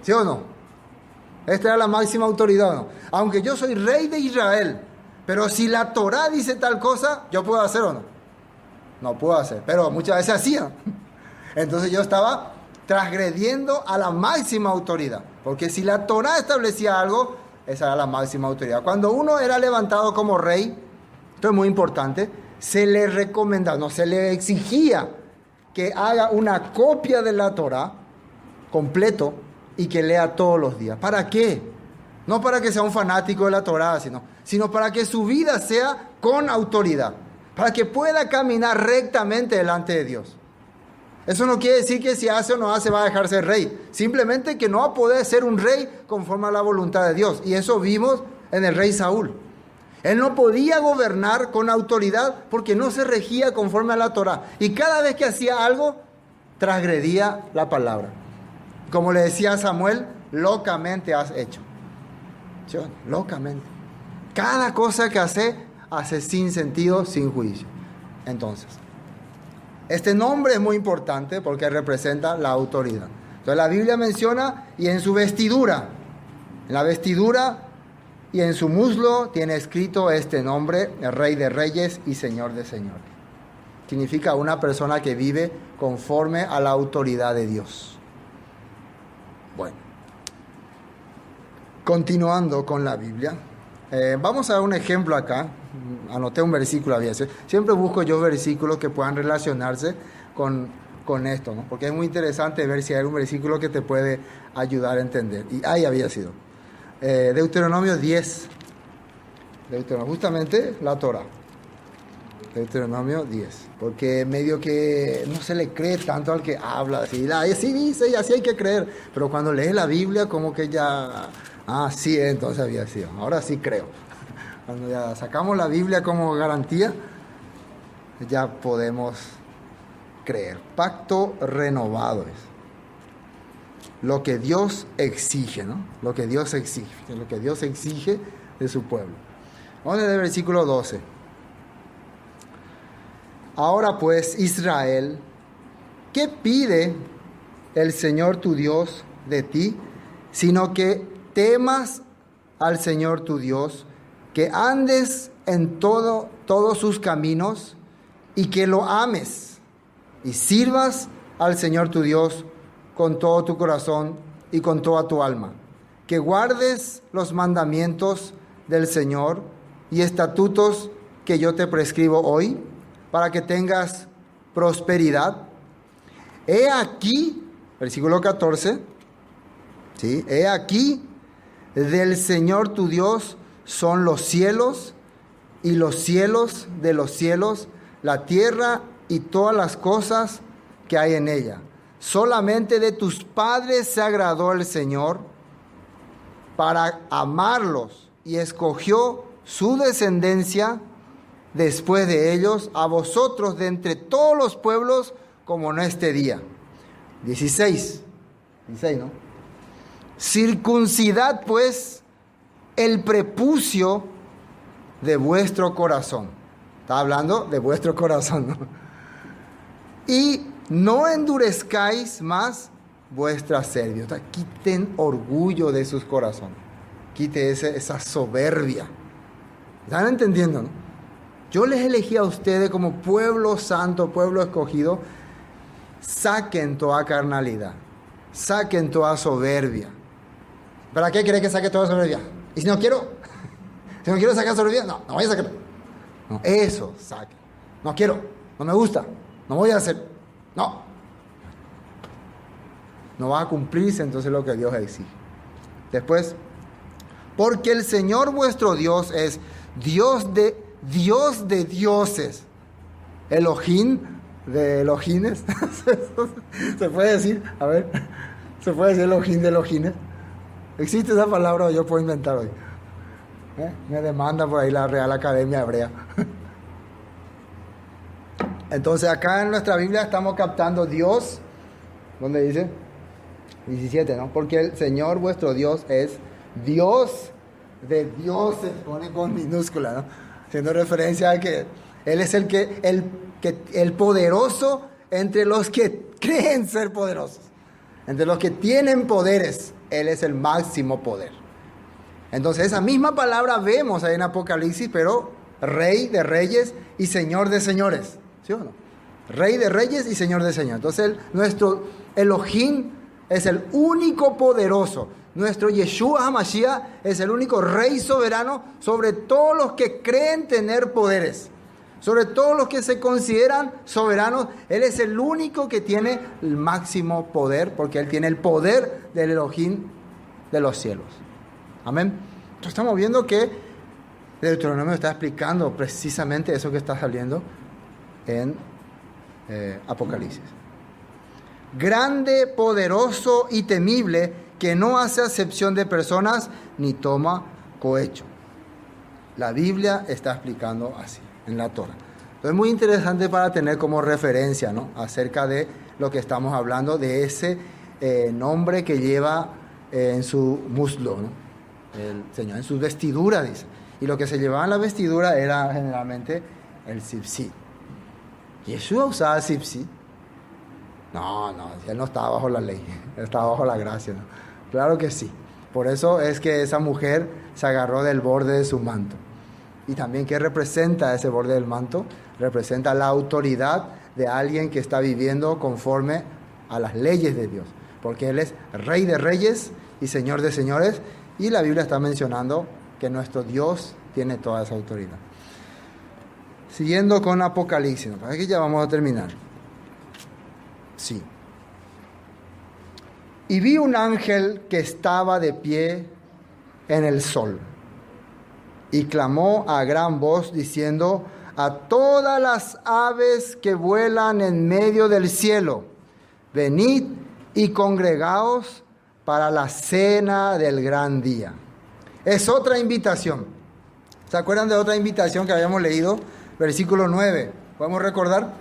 ¿Sí o no? Esta era la máxima autoridad, ¿no? Aunque yo soy rey de Israel, pero si la Torá dice tal cosa, ¿yo puedo hacer o no? No puedo hacer, pero muchas veces hacía. Entonces yo estaba transgrediendo a la máxima autoridad, porque si la Torá establecía algo, esa era la máxima autoridad. Cuando uno era levantado como rey, esto es muy importante, se le recomendaba, no se le exigía que haga una copia de la Torá completo y que lea todos los días. ¿Para qué? No para que sea un fanático de la Torá, sino para que su vida sea con autoridad, para que pueda caminar rectamente delante de Dios. Eso no quiere decir que si hace o no hace va a dejar ser rey, simplemente que no va a poder ser un rey conforme a la voluntad de Dios. Y eso vimos en el rey Saúl. Él no podía gobernar con autoridad porque no se regía conforme a la Torá. Y cada vez que hacía algo, transgredía la palabra. Como le decía a Samuel, locamente has hecho. ¿Sí? Locamente. Cada cosa que hace sin sentido, sin juicio. Entonces, este nombre es muy importante porque representa la autoridad. Entonces la Biblia menciona, y en su vestidura. En la vestidura y en su muslo tiene escrito este nombre, el Rey de Reyes y Señor de Señores. Significa una persona que vive conforme a la autoridad de Dios. Bueno, continuando con la Biblia, vamos a dar un ejemplo acá. Anoté un versículo, siempre busco yo versículos que puedan relacionarse con esto, ¿no? Porque es muy interesante ver si hay un versículo que te puede ayudar a entender. Y ahí había sido. Deuteronomio 10. Justamente la Torah. Deuteronomio 10. Porque medio que no se le cree tanto al que habla. Así dice y así hay que creer. Pero cuando lees la Biblia como que ya... sí, entonces había sido. Ahora sí creo. Cuando ya sacamos la Biblia como garantía, ya podemos creer. Pacto renovado es lo que Dios exige, ¿no? Lo que Dios exige de su pueblo. Vamos a leer el versículo 12. Ahora pues, Israel, ¿qué pide el Señor tu Dios de ti? Sino que temas al Señor tu Dios, que andes en todos sus caminos y que lo ames y sirvas al Señor tu Dios con todo tu corazón y con toda tu alma, que guardes los mandamientos del Señor y estatutos que yo te prescribo hoy, para que tengas prosperidad. He aquí, versículo 14, ¿sí? He aquí, del Señor tu Dios son los cielos y los cielos de los cielos, la tierra y todas las cosas que hay en ella. Solamente de tus padres se agradó el Señor para amarlos y escogió su descendencia después de ellos, a vosotros de entre todos los pueblos, como en este día. 16, ¿no? Circuncidad pues el prepucio de vuestro corazón. Está hablando de vuestro corazón, ¿no? Y no endurezcáis más vuestra cerviz. O sea, quiten orgullo de sus corazones. Quite esa soberbia. ¿Están entendiendo, no? Yo les elegí a ustedes como pueblo santo, pueblo escogido. Saquen toda carnalidad. Saquen toda soberbia. ¿Para qué cree que saque toda soberbia? Y si no quiero sacar soberbia, no voy a sacar. No, eso saquen. No quiero, no me gusta, no voy a hacer. No va a cumplirse entonces lo que Dios exige. Después, porque el Señor vuestro Dios es Dios de dioses, Elohim de Elohines. ¿Se puede decir? A ver, ¿se puede decir Elohim de Elohines? ¿Existe esa palabra o yo puedo inventar hoy? Me demanda por ahí la Real Academia Hebrea. Entonces acá en nuestra Biblia estamos captando Dios, ¿dónde dice? 17, ¿no? Porque el Señor vuestro Dios es Dios de dioses, pone con minúscula, ¿no? Haciendo referencia a que Él es el poderoso entre los que creen ser poderosos. Entre los que tienen poderes, Él es el máximo poder. Entonces esa misma palabra vemos ahí en Apocalipsis, pero Rey de Reyes y Señor de Señores. ¿Sí o no? Rey de Reyes y Señor de Señores. Entonces nuestro Elohim es el único poderoso. Nuestro Yeshua HaMashiach es el único Rey soberano sobre todos los que creen tener poderes. Sobre todos los que se consideran soberanos, Él es el único que tiene el máximo poder, porque Él tiene el poder del Elohim de los cielos. Amén. Entonces estamos viendo que Deuteronomio está explicando precisamente eso que está saliendo en Apocalipsis. Grande, poderoso y temible, que no hace acepción de personas ni toma cohecho. La Biblia está explicando así en la Torah. Entonces es muy interesante para tener como referencia, ¿no?, acerca de lo que estamos hablando, de ese nombre que lleva en su muslo, ¿no?, el Señor, en sus vestiduras, dice. Y lo que se llevaba en la vestidura era generalmente el tzipzit. ¿Yeshua usaba tzipzit? No, él no estaba bajo la ley, él estaba bajo la gracia, ¿no? Claro que sí. Por eso es que esa mujer se agarró del borde de su manto. Y también, ¿qué representa ese borde del manto? Representa la autoridad de alguien que está viviendo conforme a las leyes de Dios. Porque Él es Rey de reyes y Señor de señores. Y la Biblia está mencionando que nuestro Dios tiene toda esa autoridad. Siguiendo con Apocalipsis. Aquí ya vamos a terminar. Sí. Y vi un ángel que estaba de pie en el sol. Y clamó a gran voz diciendo: a todas las aves que vuelan en medio del cielo, venid y congregaos para la cena del gran día. Es otra invitación. ¿Se acuerdan de otra invitación que habíamos leído? Versículo 9. ¿Podemos recordar?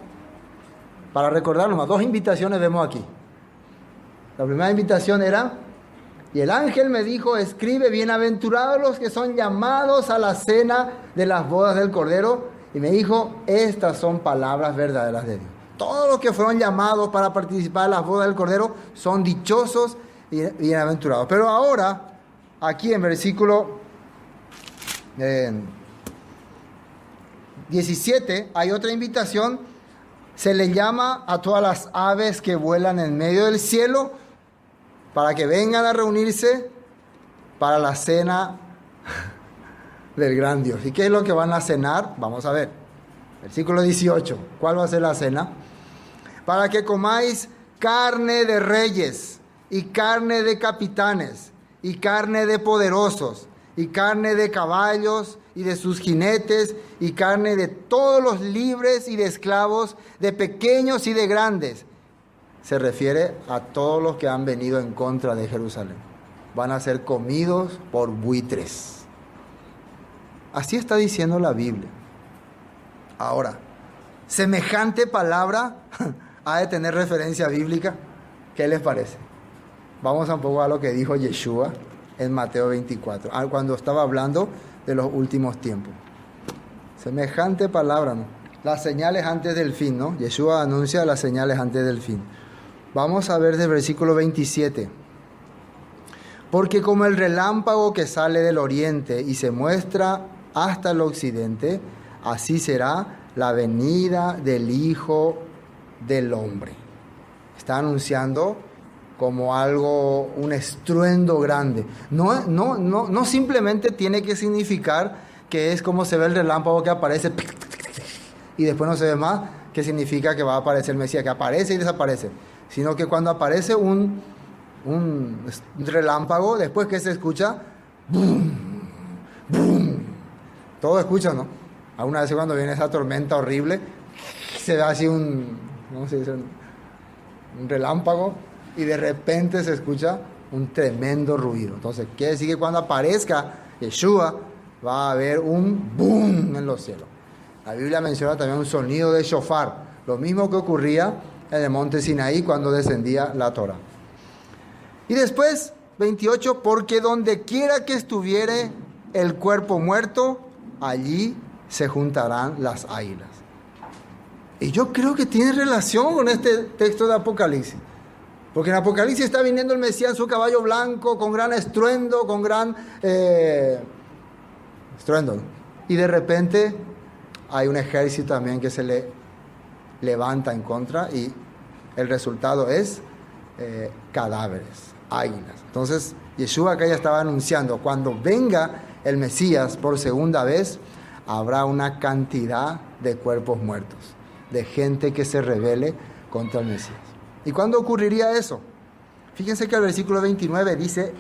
Para recordarlo más, 2 invitaciones vemos aquí. La primera invitación era: y el ángel me dijo, escribe, bienaventurados los que son llamados a la cena de las bodas del Cordero. Y me dijo, estas son palabras verdaderas de Dios. Todos los que fueron llamados para participar en las bodas del Cordero son dichosos y bienaventurados. Pero ahora, aquí en versículo 17, hay otra invitación. Se le llama a todas las aves que vuelan en medio del cielo para que vengan a reunirse para la cena del gran Dios. ¿Y qué es lo que van a cenar? Vamos a ver. Versículo 18. ¿Cuál va a ser la cena? Para que comáis carne de reyes, y carne de capitanes, y carne de poderosos, y carne de caballos y de sus jinetes, y carne de todos los libres y de esclavos, de pequeños y de grandes. Se refiere a todos los que han venido en contra de Jerusalén. Van a ser comidos por buitres. Así está diciendo la Biblia. Ahora, semejante palabra ha de tener referencia bíblica. ¿Qué les parece? Vamos un poco a lo que dijo Yeshua en Mateo 24, cuando estaba hablando de los últimos tiempos. Semejante palabra, ¿no? Las señales antes del fin, ¿no? Yeshua anuncia las señales antes del fin. Vamos a ver del versículo 27. Porque como el relámpago que sale del oriente y se muestra hasta el occidente, así será la venida del Hijo del Hombre. Está anunciando como algo, un estruendo grande. No simplemente tiene que significar que es como se ve el relámpago que aparece y después no se ve más, que significa que va a aparecer el Mesías, que aparece y desaparece. Sino que cuando aparece un relámpago, después que se escucha, ¡boom! ¡Boom! Todo escucha, ¿no? Alguna vez cuando viene esa tormenta horrible, se ve así ¿cómo se dice? Un relámpago, y de repente se escucha un tremendo ruido. Entonces, quiere decir que cuando aparezca Yeshua, va a haber un boom en los cielos. La Biblia menciona también un sonido de shofar, lo mismo que ocurría en el monte Sinaí cuando descendía la Torah. Y después, 28, porque donde quiera que estuviere el cuerpo muerto, allí se juntarán las águilas. Y yo creo que tiene relación con este texto de Apocalipsis. Porque en Apocalipsis está viniendo el Mesías en su caballo blanco, con gran estruendo, con gran estruendo. Y de repente hay un ejército también que se le levanta en contra y el resultado es cadáveres, águilas. Entonces Yeshua acá ya estaba anunciando, cuando venga el Mesías por segunda vez, habrá una cantidad de cuerpos muertos, de gente que se rebele contra el Mesías. ¿Y cuándo ocurriría eso? Fíjense que el versículo 29 dice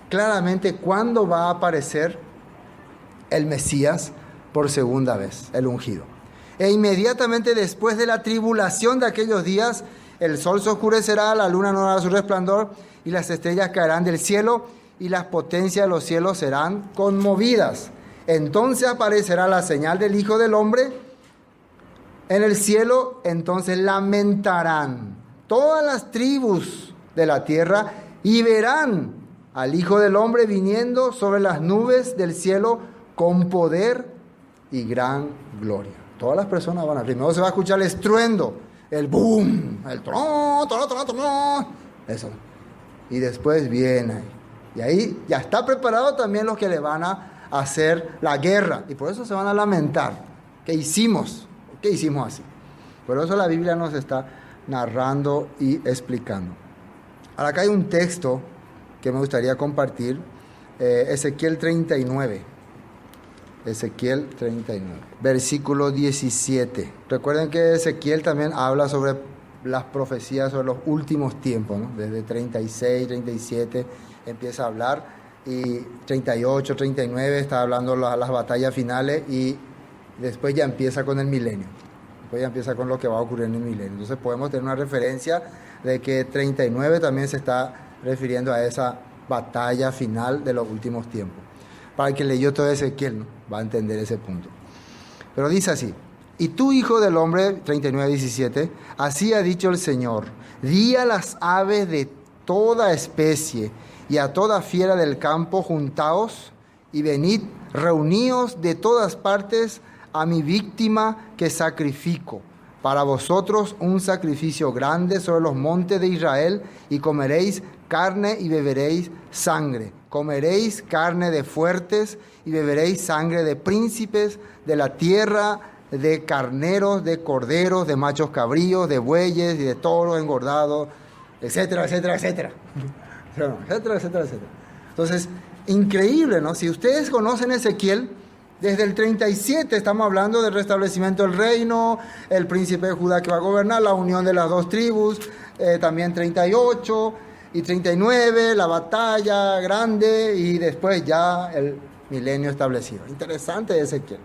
claramente cuándo va a aparecer el Mesías por segunda vez, el ungido. E inmediatamente después de la tribulación de aquellos días, el sol se oscurecerá, la luna no dará su resplandor, y las estrellas caerán del cielo, y las potencias de los cielos serán conmovidas. Entonces aparecerá la señal del Hijo del Hombre en el cielo, entonces lamentarán todas las tribus de la tierra y verán al Hijo del Hombre viniendo sobre las nubes del cielo con poder y gran gloria. Todas las personas van a... Primero se va a escuchar el estruendo, el boom, el tron, eso. Y después viene Y ahí ya está preparado también los que le van a hacer la guerra. Y por eso se van a lamentar. ¿Qué hicimos? ¿Qué hicimos así? Por eso la Biblia nos está narrando y explicando. Ahora acá hay un texto que me gustaría compartir. Ezequiel 39. Ezequiel 39. Versículo 17. Recuerden que Ezequiel también habla sobre las profecías sobre los últimos tiempos, ¿no? Desde 36, 37 empieza a hablar, y 38, 39 está hablando las batallas finales, y después ya empieza con el milenio. Después ya empieza con lo que va a ocurrir en el milenio. Entonces podemos tener una referencia de que 39 también se está refiriendo a esa batalla final de los últimos tiempos. Para el que leyó todo Ezequiel, ¿no? Va a entender ese punto. Pero dice así: y tú, hijo del hombre, 39:17, así ha dicho el Señor, di a las aves de toda especie y a toda fiera del campo, juntaos y venid, reuníos de todas partes a mi víctima que sacrifico. Para vosotros un sacrificio grande sobre los montes de Israel, y comeréis carne y beberéis sangre. Comeréis carne de fuertes y beberéis sangre de príncipes de la tierra, de carneros, de corderos, de machos cabríos, de bueyes y de toros engordados, etcétera, etcétera, etcétera. Etcétera, etcétera, etcétera. Entonces, increíble, ¿no? Si ustedes conocen Ezequiel, desde el 37 estamos hablando del restablecimiento del reino, el príncipe de Judá que va a gobernar, la unión de las dos tribus, también 38 y 39, la batalla grande, y después ya el milenio establecido. Interesante Ezequiel.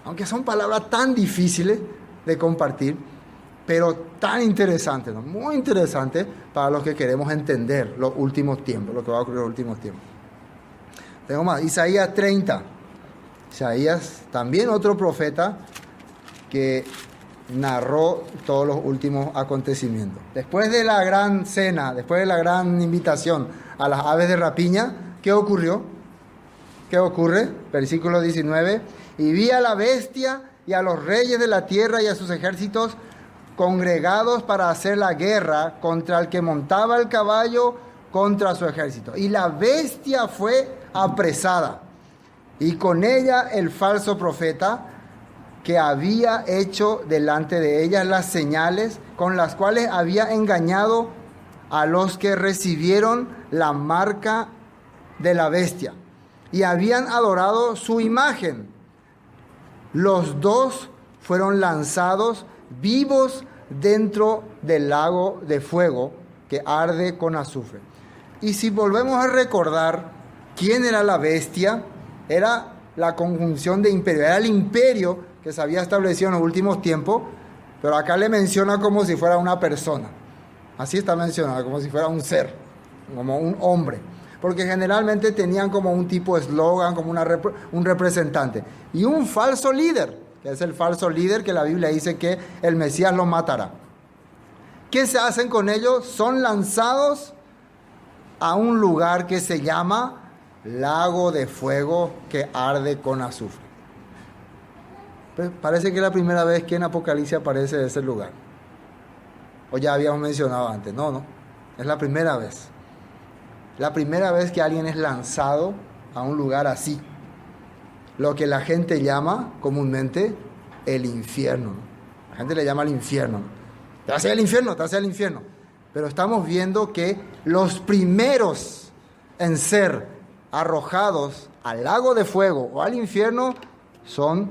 Aunque son palabras tan difíciles de compartir, pero tan interesantes, ¿no? Muy interesantes para los que queremos entender los últimos tiempos, lo que va a ocurrir en los últimos tiempos. Tengo más, Isaías 30. Isaías, también otro profeta que narró todos los últimos acontecimientos. Después de la gran cena, después de la gran invitación a las aves de rapiña, ¿qué ocurrió? ¿Qué ocurre? Versículo 19. Y vi a la bestia y a los reyes de la tierra y a sus ejércitos congregados para hacer la guerra contra el que montaba el caballo, contra su ejército. Y la bestia fue apresada, y con ella el falso profeta que había hecho delante de ella las señales con las cuales había engañado a los que recibieron la marca de la bestia y habían adorado su imagen. Los dos fueron lanzados vivos dentro del lago de fuego que arde con azufre. Y si volvemos a recordar quién era la bestia, era la conjunción de imperio, era el imperio que se había establecido en los últimos tiempos, pero acá le menciona como si fuera una persona. Así está mencionado, como si fuera un ser, como un hombre. Porque generalmente tenían como un tipo de eslogan, como un representante. Y un falso líder, que es el falso líder que la Biblia dice que el Mesías lo matará. ¿Qué se hacen con ellos? Son lanzados a un lugar que se llama lago de fuego que arde con azufre. Parece que es la primera vez que en Apocalipsis aparece ese lugar. O ya habíamos mencionado antes. No, es la primera vez. La primera vez que alguien es lanzado a un lugar así. Lo que la gente llama comúnmente el infierno. La gente le llama al infierno. Te vas a ir al infierno, te vas a ir al infierno. Pero estamos viendo que los primeros en ser arrojados al lago de fuego o al infierno son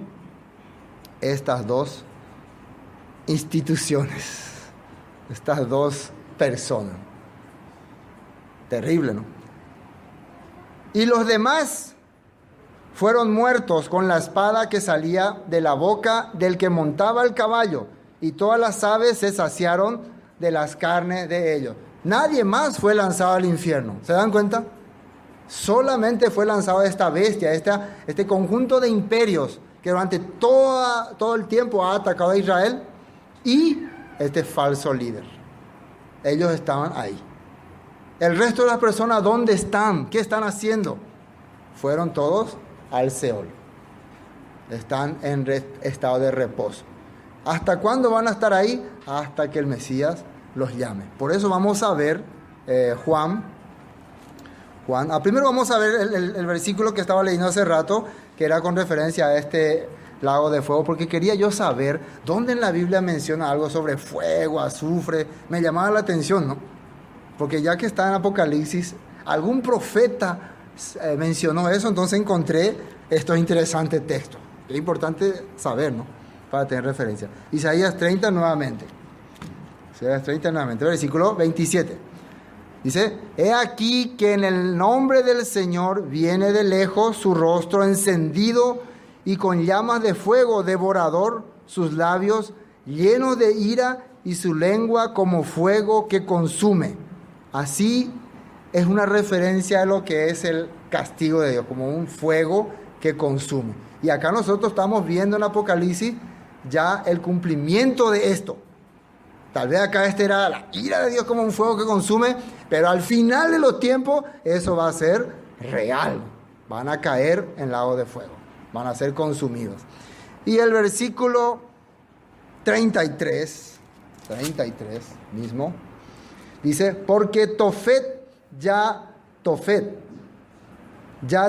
estas dos instituciones, estas dos personas. Terrible, ¿no? Y los demás fueron muertos con la espada que salía de la boca del que montaba el caballo, y todas las aves se saciaron de las carnes de ellos. Nadie más fue lanzado al infierno. ¿Se dan cuenta? Solamente fue lanzado esta bestia, este conjunto de imperios que durante todo el tiempo ha atacado a Israel, y este falso líder. Ellos estaban ahí. El resto de las personas, ¿dónde están? ¿Qué están haciendo? Fueron todos al Seol. Están en estado de reposo. ¿Hasta cuándo van a estar ahí? Hasta que el Mesías los llame. Por eso vamos a ver Juan Juan. Primero vamos a ver el versículo que estaba leyendo hace rato, que era con referencia a este lago de fuego, porque quería yo saber dónde en la Biblia menciona algo sobre fuego, azufre. Me llamaba la atención, ¿no? Porque ya que está en Apocalipsis, algún profeta mencionó eso, entonces encontré estos interesantes textos. Es importante saber, ¿no? Para tener referencia. Isaías 30 nuevamente. Isaías 30 nuevamente, versículo 27. Dice, he aquí que en el nombre del Señor viene de lejos su rostro encendido y con llamas de fuego devorador, sus labios llenos de ira y su lengua como fuego que consume. Así es una referencia a lo que es el castigo de Dios, como un fuego que consume. Y acá nosotros estamos viendo en Apocalipsis ya el cumplimiento de esto. Tal vez acá era la ira de Dios como un fuego que consume, pero al final de los tiempos eso va a ser real. Van a caer en lago de fuego, van a ser consumidos. Y el versículo 33 mismo, dice, porque Tofet ya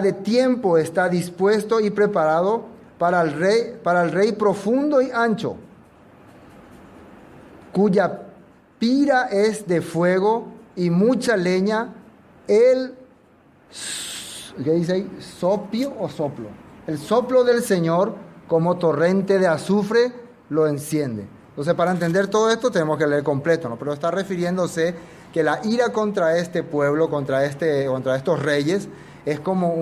de tiempo está dispuesto y preparado para el rey profundo y ancho, cuya pira es de fuego y mucha leña, ¿qué dice ahí? ¿Sopio o soplo? El soplo del Señor como torrente de azufre lo enciende. Entonces, para entender todo esto tenemos que leer completo, ¿no? Pero está refiriéndose que la ira contra este pueblo, contra estos reyes, es como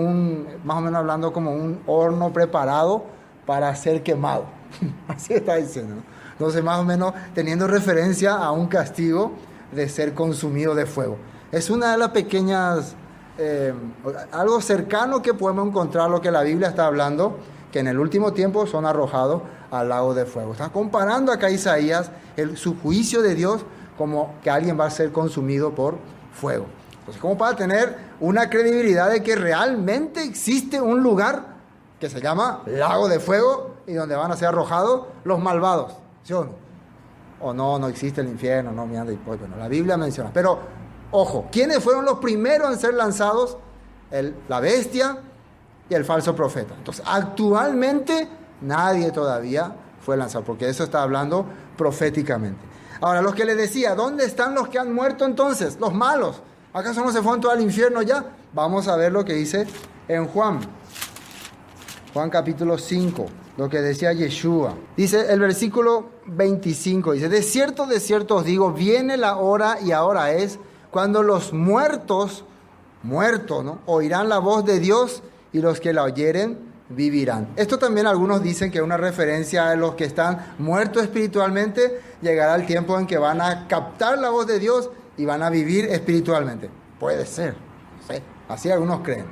más o menos hablando, como un horno preparado para ser quemado. Así está diciendo, ¿no? Entonces, más o menos teniendo referencia a un castigo de ser consumido de fuego. Es una de las pequeñas, algo cercano que podemos encontrar lo que la Biblia está hablando, que en el último tiempo son arrojados al lago de fuego. Está comparando acá Isaías su juicio de Dios como que alguien va a ser consumido por fuego. Entonces, como para tener una credibilidad de que realmente existe un lugar que se llama lago de fuego y donde van a ser arrojados los malvados. ¿Sí o no? O no existe el infierno, no me anda y pues, bueno, la Biblia menciona. Pero, ojo, ¿quiénes fueron los primeros en ser lanzados? La bestia y el falso profeta. Entonces, actualmente nadie todavía fue lanzado, porque eso está hablando proféticamente. Ahora, los que les decía, ¿dónde están los que han muerto entonces? Los malos. ¿Acaso no se fueron todos al infierno ya? Vamos a ver lo que dice en Juan capítulo 5. Lo que decía Yeshua. Dice el versículo 25, dice, de cierto os digo, viene la hora y ahora es, cuando los muertos, ¿no?, oirán la voz de Dios y los que la oyeren vivirán. Esto también algunos dicen que es una referencia a los que están muertos espiritualmente. Llegará el tiempo en que van a captar la voz de Dios y van a vivir espiritualmente. Puede ser, no sé, así algunos creen.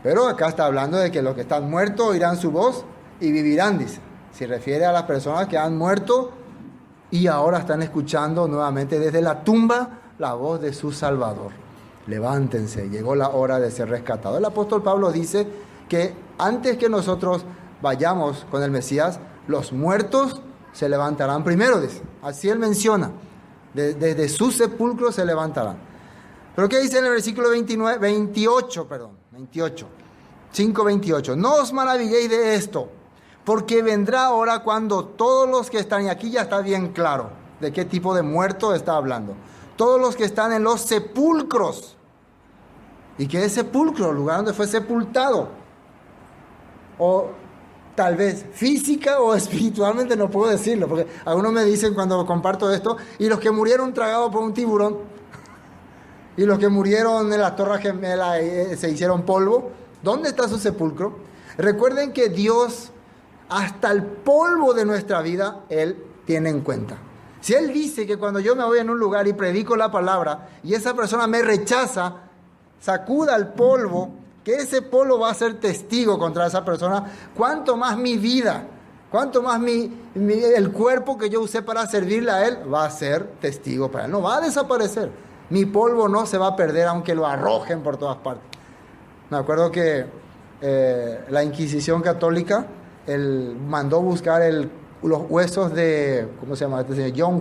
Pero acá está hablando de que los que están muertos oirán su voz y vivirán, dice. Se refiere a las personas que han muerto y ahora están escuchando nuevamente desde la tumba la voz de su Salvador. Levántense, llegó la hora de ser rescatados. El apóstol Pablo dice que antes que nosotros vayamos con el Mesías, los muertos se levantarán primero, dice. Así él menciona, desde su sepulcro se levantarán. Pero ¿qué dice en el versículo 28? 5:28. No os maravilléis de esto, porque vendrá hora cuando todos los que están, y aquí ya está bien claro de qué tipo de muerto está hablando, todos los que están en los sepulcros. ¿Y qué es sepulcro? El lugar donde fue sepultado. O tal vez física o espiritualmente, no puedo decirlo, porque algunos me dicen cuando comparto esto, y los que murieron tragados por un tiburón, y los que murieron en las Torres Gemelas se hicieron polvo, ¿dónde está su sepulcro? Recuerden que Dios, hasta el polvo de nuestra vida, Él tiene en cuenta. Si Él dice que cuando yo me voy en un lugar y predico la palabra y esa persona me rechaza, sacuda el polvo, que ese polvo va a ser testigo contra esa persona, cuánto más mi vida, cuánto más el cuerpo que yo usé para servirle a Él va a ser testigo para Él. No va a desaparecer. Mi polvo no se va a perder aunque lo arrojen por todas partes. Me acuerdo que la Inquisición Católica mandó buscar los huesos de, ¿cómo se llama este señor?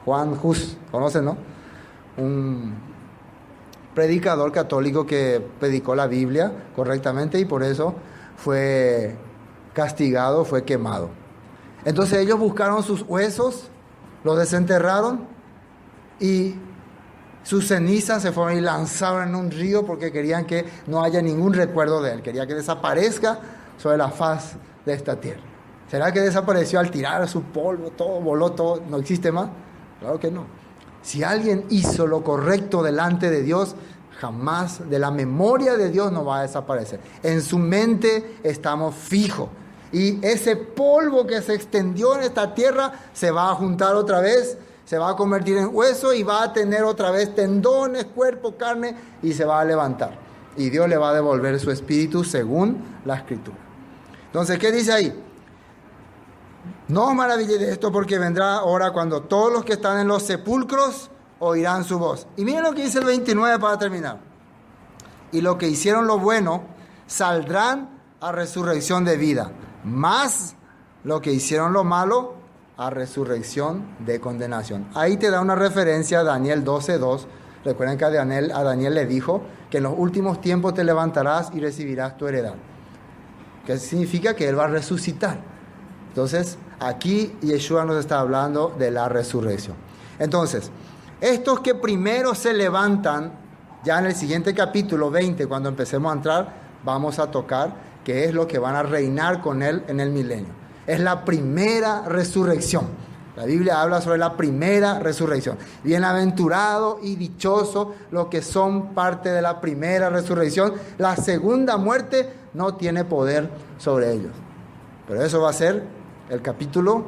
Juan Hus, ¿conocen, no? Un predicador católico que predicó la Biblia correctamente y por eso fue castigado, fue quemado. Entonces ellos buscaron sus huesos, los desenterraron y sus cenizas se fueron y lanzaron en un río porque querían que no haya ningún recuerdo de él, quería que desaparezca sobre la faz de esta tierra. ¿Será que desapareció al tirar su polvo, todo, voló todo, no existe más? Claro que no. Si alguien hizo lo correcto delante de Dios, jamás de la memoria de Dios no va a desaparecer. En su mente estamos fijos. Y ese polvo que se extendió en esta tierra se va a juntar otra vez, se va a convertir en hueso y va a tener otra vez tendones, cuerpo, carne y se va a levantar. Y Dios le va a devolver su espíritu según la Escritura. Entonces, ¿qué dice ahí? No os maravilléis de esto porque vendrá hora cuando todos los que están en los sepulcros oirán su voz. Y miren lo que dice el 29 para terminar. Y los que hicieron lo bueno saldrán a resurrección de vida, más los que hicieron lo malo a resurrección de condenación. Ahí te da una referencia a Daniel 12:2. Recuerden que a Daniel le dijo que en los últimos tiempos te levantarás y recibirás tu heredad. Que significa que Él va a resucitar. Entonces, aquí Yeshua nos está hablando de la resurrección. Entonces, estos que primero se levantan, ya en el siguiente capítulo 20, cuando empecemos a entrar, vamos a tocar qué es lo que van a reinar con Él en el milenio. Es la primera resurrección. La Biblia habla sobre la primera resurrección. Bienaventurado y dichoso los que son parte de la primera resurrección. La segunda muerte no tiene poder sobre ellos. Pero eso va a ser el capítulo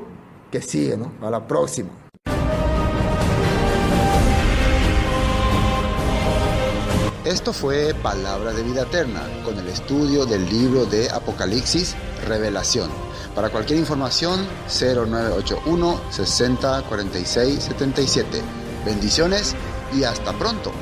que sigue, ¿no? A la próxima. Esto fue Palabra de Vida Eterna, con el estudio del libro de Apocalipsis, Revelación. Para cualquier información, 0981 60 46 77. Bendiciones y hasta pronto.